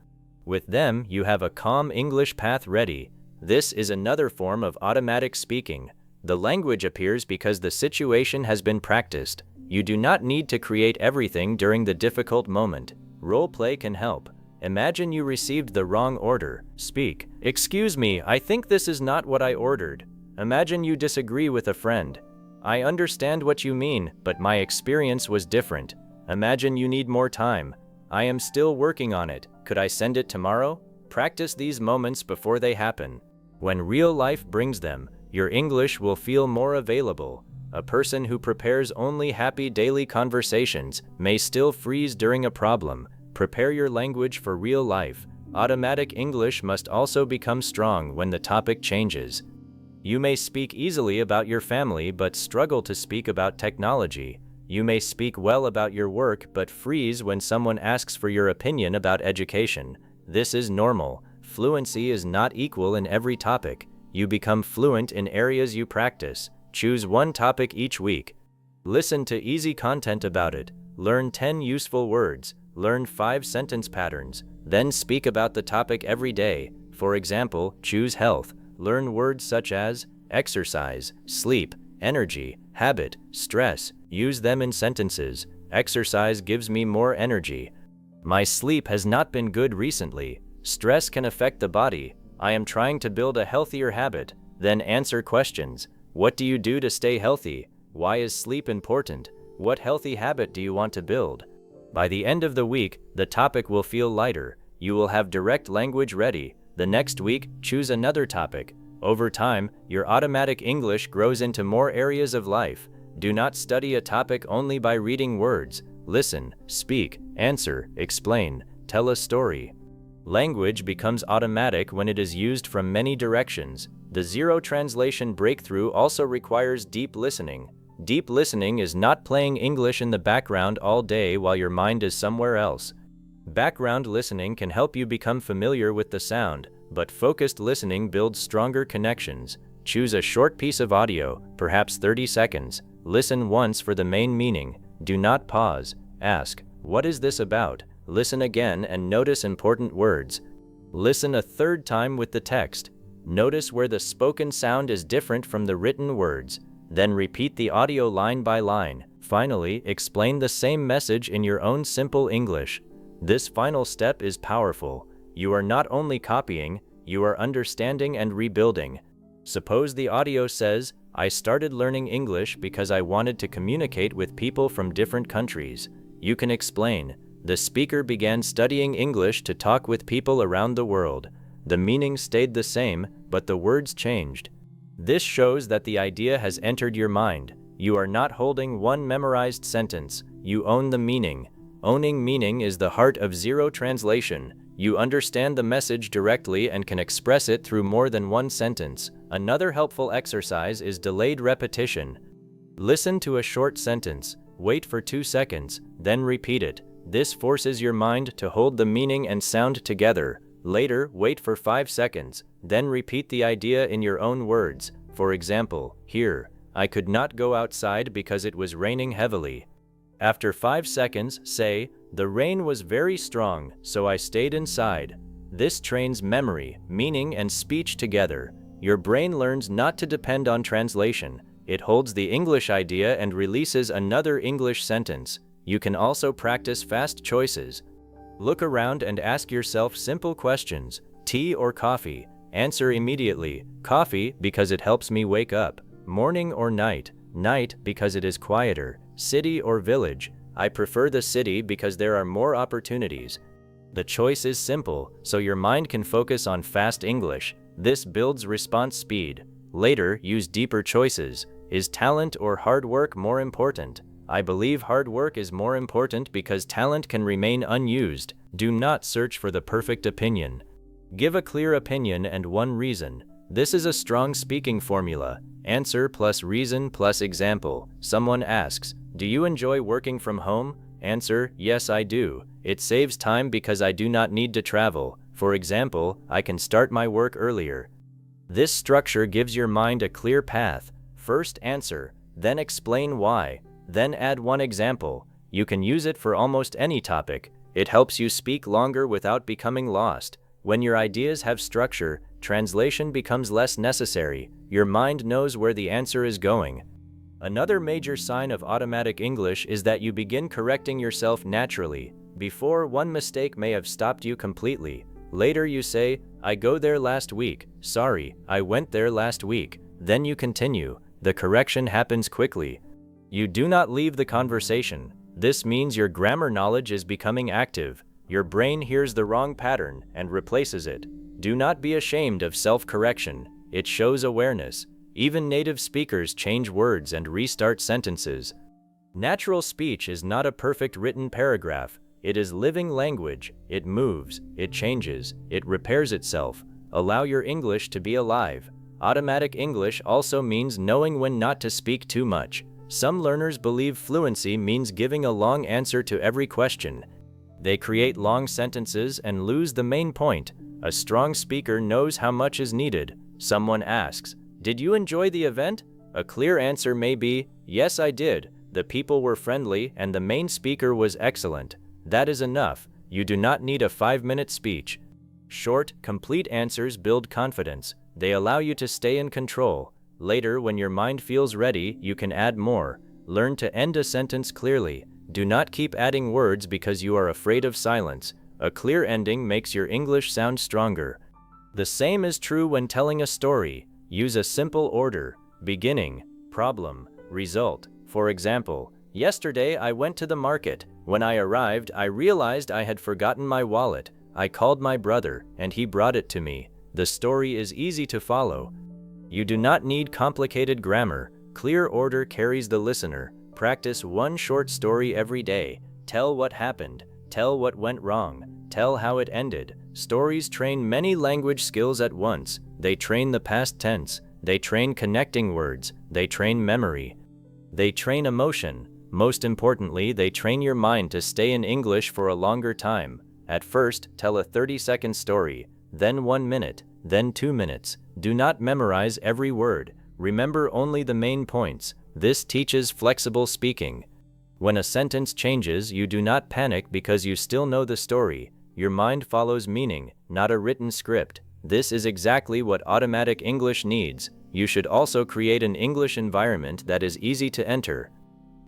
With them, you have a calm English path ready. This is another form of automatic speaking. The language appears because the situation has been practiced. You do not need to create everything during the difficult moment. Role play can help. Imagine you received the wrong order. Speak. Excuse me, I think this is not what I ordered. Imagine you disagree with a friend. I understand what you mean, but my experience was different. Imagine you need more time. I am still working on it. Could I send it tomorrow? Practice these moments before they happen. When real life brings them, your English will feel more available. A person who prepares only happy daily conversations may still freeze during a problem. Prepare your language for real life. Automatic English must also become strong when the topic changes. You may speak easily about your family but struggle to speak about technology. You may speak well about your work but freeze when someone asks for your opinion about education. This is normal. Fluency is not equal in every topic. You become fluent in areas you practice. Choose one topic each week. Listen to easy content about it. Learn 10 useful words. Learn 5 sentence patterns. Then speak about the topic every day. For example, choose health. Learn words such as exercise, sleep, energy, habit, stress. Use them in sentences. Exercise gives me more energy. My sleep has not been good recently. Stress can affect the body. I am trying to build a healthier habit. Then answer questions. What do you do to stay healthy? Why is sleep important? What healthy habit do you want to build? By the end of the week, the topic will feel lighter. You will have direct language ready. The next week, choose another topic. Over time, your automatic English grows into more areas of life. Do not study a topic only by reading words. Listen, speak, answer, explain, tell a story. Language becomes automatic when it is used from many directions. The zero translation breakthrough also requires deep listening. Deep listening is not playing English in the background all day while your mind is somewhere else. Background listening can help you become familiar with the sound, but focused listening builds stronger connections. Choose a short piece of audio, perhaps 30 seconds. Listen once for the main meaning. Do not pause. Ask, what is this about? Listen again and notice important words. Listen a third time with the text. Notice where the spoken sound is different from the written words. Then repeat the audio line by line. Finally, explain the same message in your own simple English. This final step is powerful. You are not only copying, you are understanding and rebuilding. Suppose the audio says, "I started learning English because I wanted to communicate with people from different countries." You can explain, "The speaker began studying English to talk with people around the world. The meaning stayed the same, but the words changed." This shows that the idea has entered your mind. You are not holding one memorized sentence. You own the meaning. Owning meaning is the heart of zero translation. You understand the message directly and can express it through more than one sentence. Another helpful exercise is delayed repetition. Listen to a short sentence, wait for 2 seconds, then repeat it. This forces your mind to hold the meaning and sound together. Later, wait for 5 seconds, then repeat the idea in your own words. For example, here, "I could not go outside because it was raining heavily." After 5 seconds, say, "The rain was very strong, so I stayed inside." This trains memory, meaning, and speech together. Your brain learns not to depend on translation. It holds the English idea and releases another English sentence. You can also practice fast choices. Look around and ask yourself simple questions. Tea or coffee? Answer immediately. Coffee, because it helps me wake up. Morning or night? Night, because it is quieter. City or village? I prefer the city because there are more opportunities. The choice is simple, so your mind can focus on fast English. This builds response speed. Later, use deeper choices. Is talent or hard work more important? I believe hard work is more important because talent can remain unused. Do not search for the perfect opinion. Give a clear opinion and one reason. This is a strong speaking formula. Answer plus reason plus example. Someone asks, "Do you enjoy working from home?" Answer, "Yes, I do. It saves time because I do not need to travel. For example, I can start my work earlier." This structure gives your mind a clear path. First answer, then explain why, then add one example. You can use it for almost any topic. It helps you speak longer without becoming lost. When your ideas have structure, translation becomes less necessary. Your mind knows where the answer is going. Another major sign of automatic English is that you begin correcting yourself naturally. Before, one mistake may have stopped you completely. Later you say, "I go there last week." "Sorry, I went there last week." Then you continue. The correction happens quickly. You do not leave the conversation. This means your grammar knowledge is becoming active. Your brain hears the wrong pattern and replaces it. Do not be ashamed of self-correction. It shows awareness. Even native speakers change words and restart sentences. Natural speech is not a perfect written paragraph. It is living language. It moves, it changes, it repairs itself. Allow your English to be alive. Automatic English also means knowing when not to speak too much. Some learners believe fluency means giving a long answer to every question. They create long sentences and lose the main point. A strong speaker knows how much is needed. Someone asks, "Did you enjoy the event?" A clear answer may be, "Yes, I did. The people were friendly and the main speaker was excellent." That is enough. You do not need a 5-minute speech. Short, complete answers build confidence. They allow you to stay in control. Later, when your mind feels ready, you can add more. Learn to end a sentence clearly. Do not keep adding words because you are afraid of silence. A clear ending makes your English sound stronger. The same is true when telling a story. Use a simple order: beginning, problem, result. For example, "Yesterday I went to the market. When I arrived, I realized I had forgotten my wallet. I called my brother, and he brought it to me." The story is easy to follow. You do not need complicated grammar. Clear order carries the listener. Practice one short story every day. Tell what happened. Tell what went wrong. Tell how it ended. Stories train many language skills at once. They train the past tense. They train connecting words. They train memory. They train emotion. Most importantly, they train your mind to stay in English for a longer time. At first, tell a 30-second story, then 1 minute, then 2 minutes. Do not memorize every word. Remember only the main points. This teaches flexible speaking. When a sentence changes, you do not panic because you still know the story. Your mind follows meaning, not a written script. This is exactly what automatic English needs. You should also create an English environment that is easy to enter.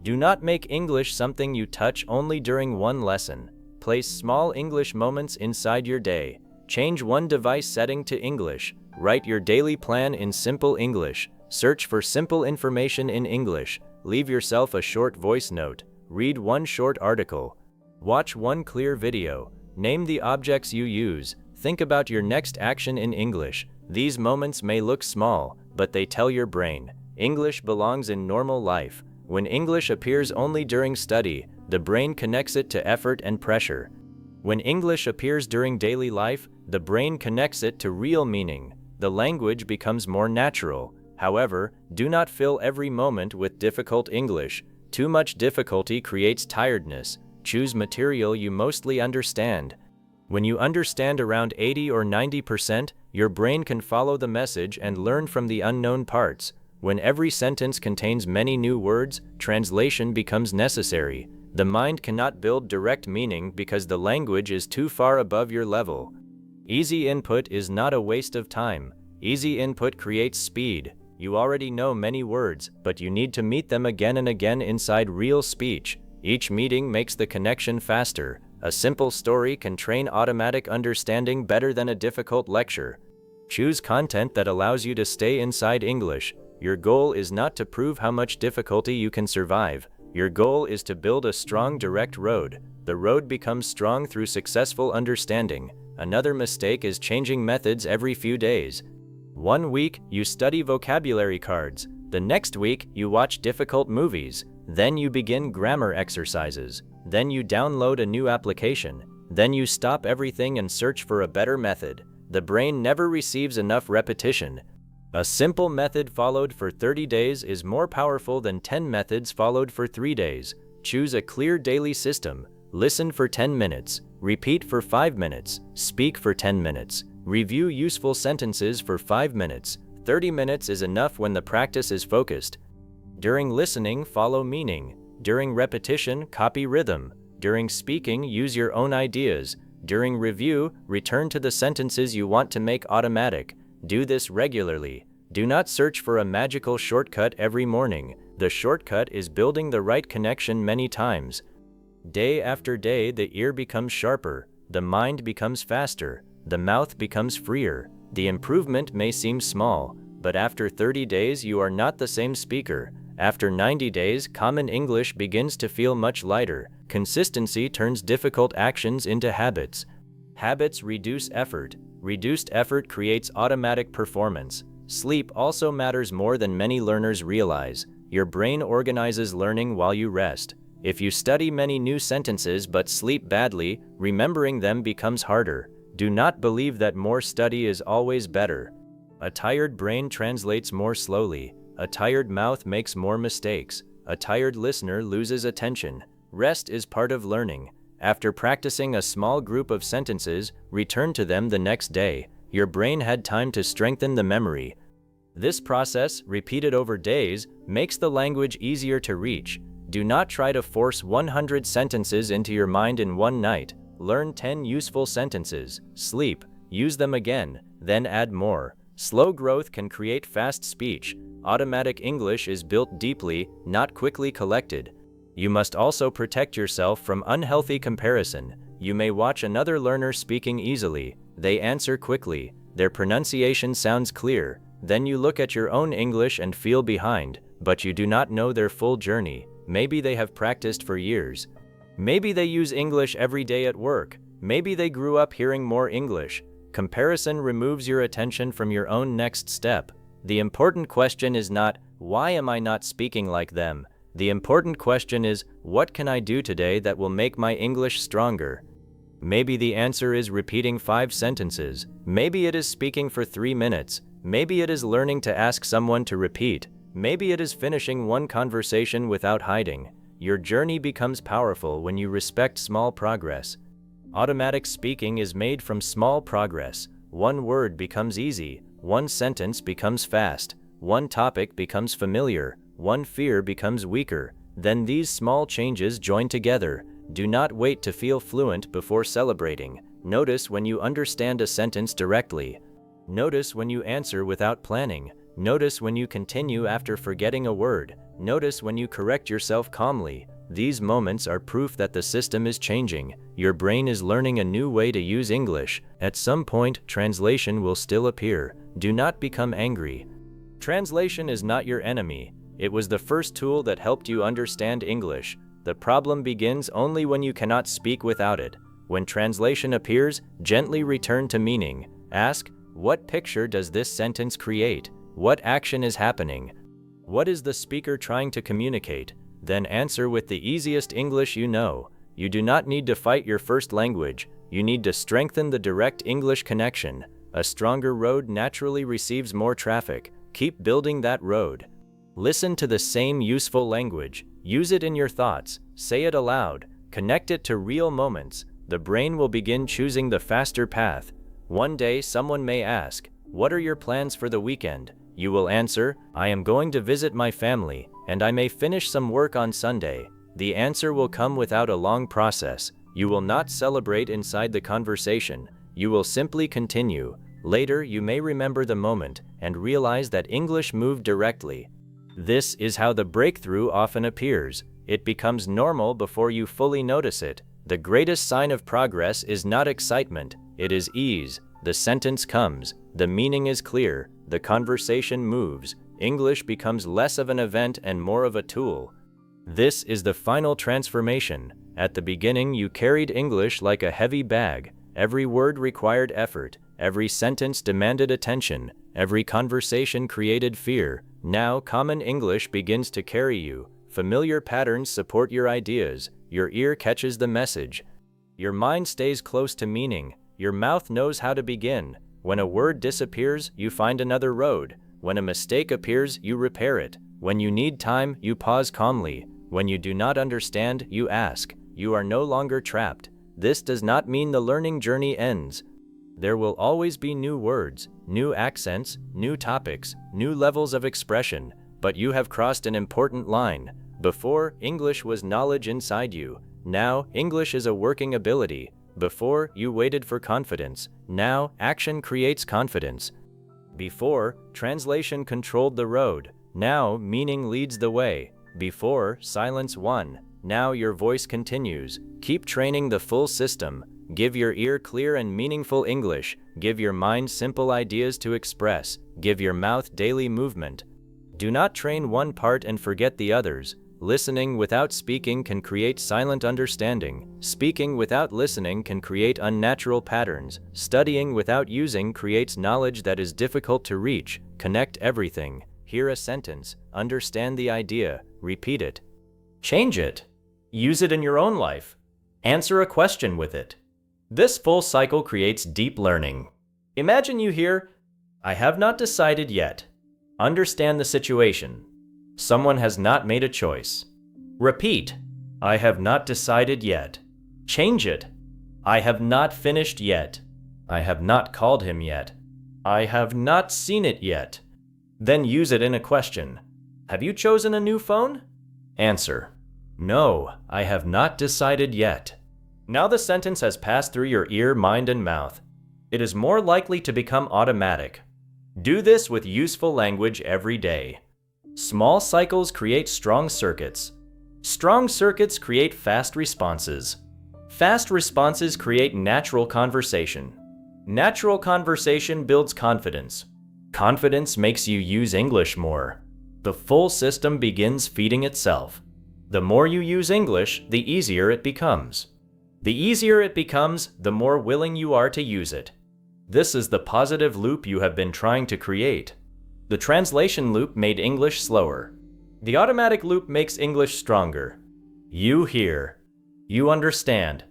Do not make English something you touch only during one lesson. Place small English moments inside your day. Change one device setting to English. Write your daily plan in simple English. Search for simple information in English. Leave yourself a short voice note. Read one short article. Watch one clear video. Name the objects you use. Think about your next action in English. These moments may look small, but they tell your brain, English belongs in normal life. When English appears only during study, the brain connects it to effort and pressure. When English appears during daily life, the brain connects it to real meaning. The language becomes more natural. However, do not fill every moment with difficult English. Too much difficulty creates tiredness. Choose material you mostly understand. When you understand around 80 or 90%, your brain can follow the message and learn from the unknown parts. When every sentence contains many new words, translation becomes necessary. The mind cannot build direct meaning because the language is too far above your level. Easy input is not a waste of time. Easy input creates speed. You already know many words, but you need to meet them again and again inside real speech. Each meeting makes the connection faster. A simple story can train automatic understanding better than a difficult lecture. Choose content that allows you to stay inside English. Your goal is not to prove how much difficulty you can survive. Your goal is to build a strong direct road. The road becomes strong through successful understanding. Another mistake is changing methods every few days. One week, you study vocabulary cards. The next week, you watch difficult movies. Then you begin grammar exercises. Then you download a new application. Then you stop everything and search for a better method. The brain never receives enough repetition. A simple method followed for 30 days is more powerful than 10 methods followed for 3 days. Choose a clear daily system. Listen for 10 minutes. Repeat for 5 minutes. Speak for 10 minutes. Review useful sentences for 5 minutes. 30 minutes is enough when the practice is focused. During listening, follow meaning. During repetition, copy rhythm. During speaking, use your own ideas. During review, return to the sentences you want to make automatic. Do this regularly. Do not search for a magical shortcut every morning. The shortcut is building the right connection many times. Day after day, the ear becomes sharper. The mind becomes faster. The mouth becomes freer. The improvement may seem small, but after 30 days, you are not the same speaker. After 90 days, common English begins to feel much lighter. Consistency turns difficult actions into habits. Habits reduce effort. Reduced effort creates automatic performance. Sleep also matters more than many learners realize. Your brain organizes learning while you rest. If you study many new sentences but sleep badly, remembering them becomes harder. Do not believe that more study is always better. A tired brain translates more slowly. A tired mouth makes more mistakes. A tired listener loses attention. Rest is part of learning. After practicing a small group of sentences, return to them the next day. Your brain had time to strengthen the memory. This process, repeated over days, makes the language easier to reach. Do not try to force 100 sentences into your mind in one night. Learn 10 useful sentences. Sleep. Use them again, then add more. Slow growth can create fast speech. Automatic English is built deeply, not quickly collected. You must also protect yourself from unhealthy comparison. You may watch another learner speaking easily. They answer quickly. Their pronunciation sounds clear. Then you look at your own English and feel behind, but you do not know their full journey. Maybe they have practiced for years. Maybe they use English every day at work. Maybe they grew up hearing more English. Comparison removes your attention from your own next step. The important question is not, why am I not speaking like them? The important question is, what can I do today that will make my English stronger? Maybe the answer is repeating 5 sentences. Maybe it is speaking for 3 minutes. Maybe it is learning to ask someone to repeat. Maybe it is finishing one conversation without hiding. Your journey becomes powerful when you respect small progress. Automatic speaking is made from small progress. One word becomes easy. One sentence becomes fast. One topic becomes familiar. One fear becomes weaker. Then these small changes join together. Do not wait to feel fluent before celebrating. Notice when you understand a sentence directly. Notice when you answer without planning. Notice when you continue after forgetting a word. Notice when you correct yourself calmly. These moments are proof that the system is changing. Your brain is learning a new way to use English. At some point, translation will still appear. Do not become angry. Translation is not your enemy. It was the first tool that helped you understand English. The problem begins only when you cannot speak without it. When translation appears, gently return to meaning. Ask, what picture does this sentence create? What action is happening? What is the speaker trying to communicate? Then answer with the easiest English you know. You do not need to fight your first language. You need to strengthen the direct English connection. A stronger road naturally receives more traffic. Keep building that road. Listen to the same useful language. Use it in your thoughts. Say it aloud. Connect it to real moments. The brain will begin choosing the faster path. One day someone may ask, "What are your plans for the weekend?" You will answer, "I am going to visit my family, and I may finish some work on Sunday." The answer will come without a long process. You will not celebrate inside the conversation. You will simply continue. Later, you may remember the moment and realize that English moved directly. This is how the breakthrough often appears. It becomes normal before you fully notice it. The greatest sign of progress is not excitement, it is ease. The sentence comes, the meaning is clear, the conversation moves. English becomes less of an event and more of a tool. This is the final transformation. At the beginning, you carried English like a heavy bag. Every word required effort. Every sentence demanded attention. Every conversation created fear. Now, common English begins to carry you. Familiar patterns support your ideas. Your ear catches the message. Your mind stays close to meaning. Your mouth knows how to begin. When a word disappears, you find another road. When a mistake appears, you repair it. When you need time, you pause calmly. When you do not understand, you ask. You are no longer trapped. This does not mean the learning journey ends. There will always be new words, new accents, new topics, new levels of expression, but you have crossed an important line. Before, English was knowledge inside you. Now, English is a working ability. Before, you waited for confidence. Now, action creates confidence. Before, translation controlled the road. Now, meaning leads the way. Before, silence won. Now your voice continues. Keep training the full system. Give your ear clear and meaningful English. Give your mind simple ideas to express. Give your mouth daily movement. Do not train one part and forget the others. Listening without speaking can create silent understanding. Speaking without listening can create unnatural patterns. Studying without using creates knowledge that is difficult to reach. Connect everything. Hear a sentence. Understand the idea. Repeat it. Change it. Use it in your own life. Answer a question with it. This full cycle creates deep learning. Imagine you hear, "I have not decided yet." Understand the situation. Someone has not made a choice. Repeat, "I have not decided yet." Change it. "I have not finished yet." "I have not called him yet." "I have not seen it yet." Then use it in a question. "Have you chosen a new phone?" Answer, "No, I have not decided yet." Now the sentence has passed through your ear, mind, and mouth. It is more likely to become automatic. Do this with useful language every day. Small cycles create strong circuits. Strong circuits create fast responses. Fast responses create natural conversation. Natural conversation builds confidence. Confidence makes you use English more. The full system begins feeding itself. The more you use English, the easier it becomes. The easier it becomes, the more willing you are to use it. This is the positive loop you have been trying to create. The translation loop made English slower. The automatic loop makes English stronger. You hear. You understand.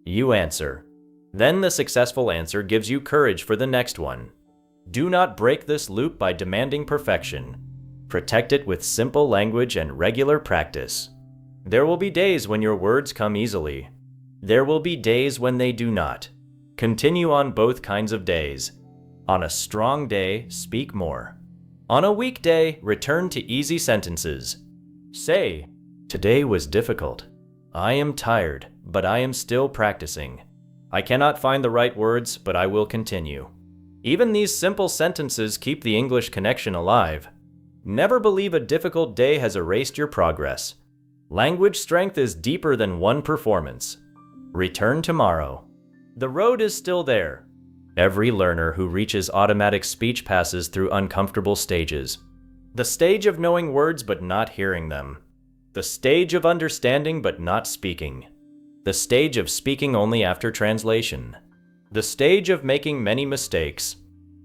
You answer. Then the successful answer gives you courage for the next one. Do not break this loop by demanding perfection. Protect it with simple language and regular practice. There will be days when your words come easily. There will be days when they do not. Continue on both kinds of days. On a strong day, speak more. On a weak day, return to easy sentences. Say, "Today was difficult. I am tired, but I am still practicing. I cannot find the right words, but I will continue." Even these simple sentences keep the English connection alive. Never believe a difficult day has erased your progress. Language strength is deeper than one performance. Return tomorrow. The road is still there. Every learner who reaches automatic speech passes through uncomfortable stages. The stage of knowing words but not hearing them. The stage of understanding but not speaking. The stage of speaking only after translation. The stage of making many mistakes.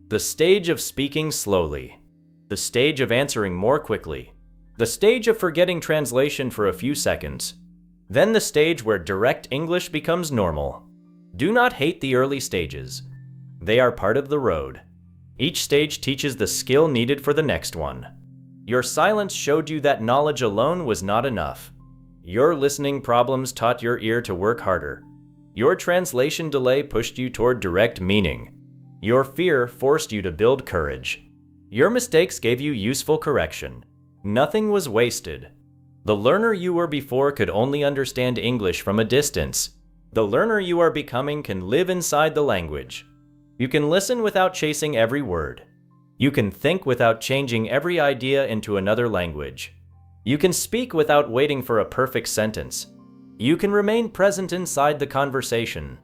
The stage of speaking slowly. The stage of answering more quickly. The stage of forgetting translation for a few seconds. Then the stage where direct English becomes normal. Do not hate the early stages. They are part of the road. Each stage teaches the skill needed for the next one. Your silence showed you that knowledge alone was not enough. Your listening problems taught your ear to work harder. Your translation delay pushed you toward direct meaning. Your fear forced you to build courage. Your mistakes gave you useful correction. Nothing was wasted. The learner you were before could only understand English from a distance. The learner you are becoming can live inside the language. You can listen without chasing every word. You can think without changing every idea into another language. You can speak without waiting for a perfect sentence. You can remain present inside the conversation.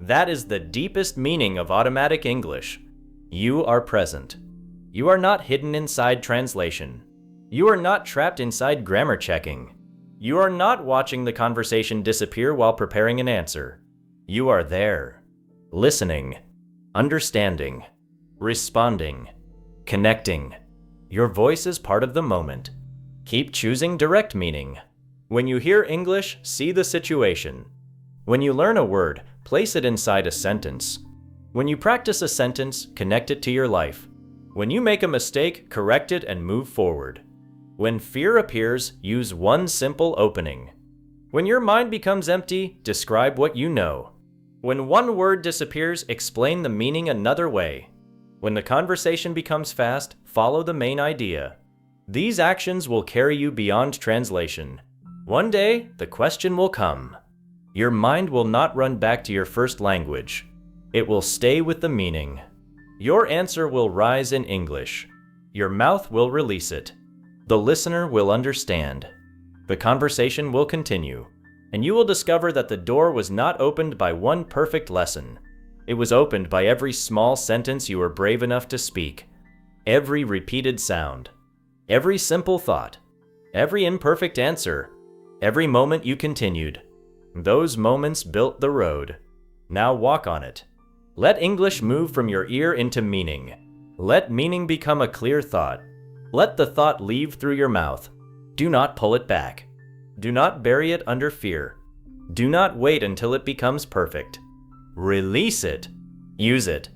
That is the deepest meaning of automatic English. You are present. You are not hidden inside translation. You are not trapped inside grammar checking. You are not watching the conversation disappear while preparing an answer. You are there, listening, understanding, responding, connecting. Your voice is part of the moment. Keep choosing direct meaning. When you hear English, see the situation. When you learn a word, place it inside a sentence. When you practice a sentence, connect it to your life. When you make a mistake, correct it and move forward. When fear appears, use one simple opening. When your mind becomes empty, describe what you know. When one word disappears, explain the meaning another way. When the conversation becomes fast, follow the main idea. These actions will carry you beyond translation. One day, the question will come. Your mind will not run back to your first language. It will stay with the meaning. Your answer will rise in English. Your mouth will release it. The listener will understand. The conversation will continue, and you will discover that the door was not opened by one perfect lesson. It was opened by every small sentence you were brave enough to speak, every repeated sound, every simple thought, every imperfect answer, every moment you continued. Those moments built the road. Now walk on it. Let English move from your ear into meaning. Let meaning become a clear thought. Let the thought leave through your mouth. Do not pull it back. Do not bury it under fear. Do not wait until it becomes perfect. Release it. Use it.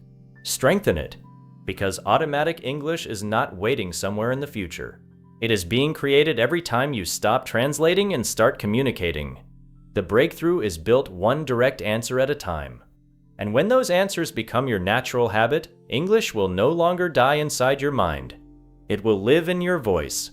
Strengthen it. Because automatic English is not waiting somewhere in the future. It is being created every time you stop translating and start communicating. The breakthrough is built one direct answer at a time. And when those answers become your natural habit, English will no longer die inside your mind. It will live in your voice.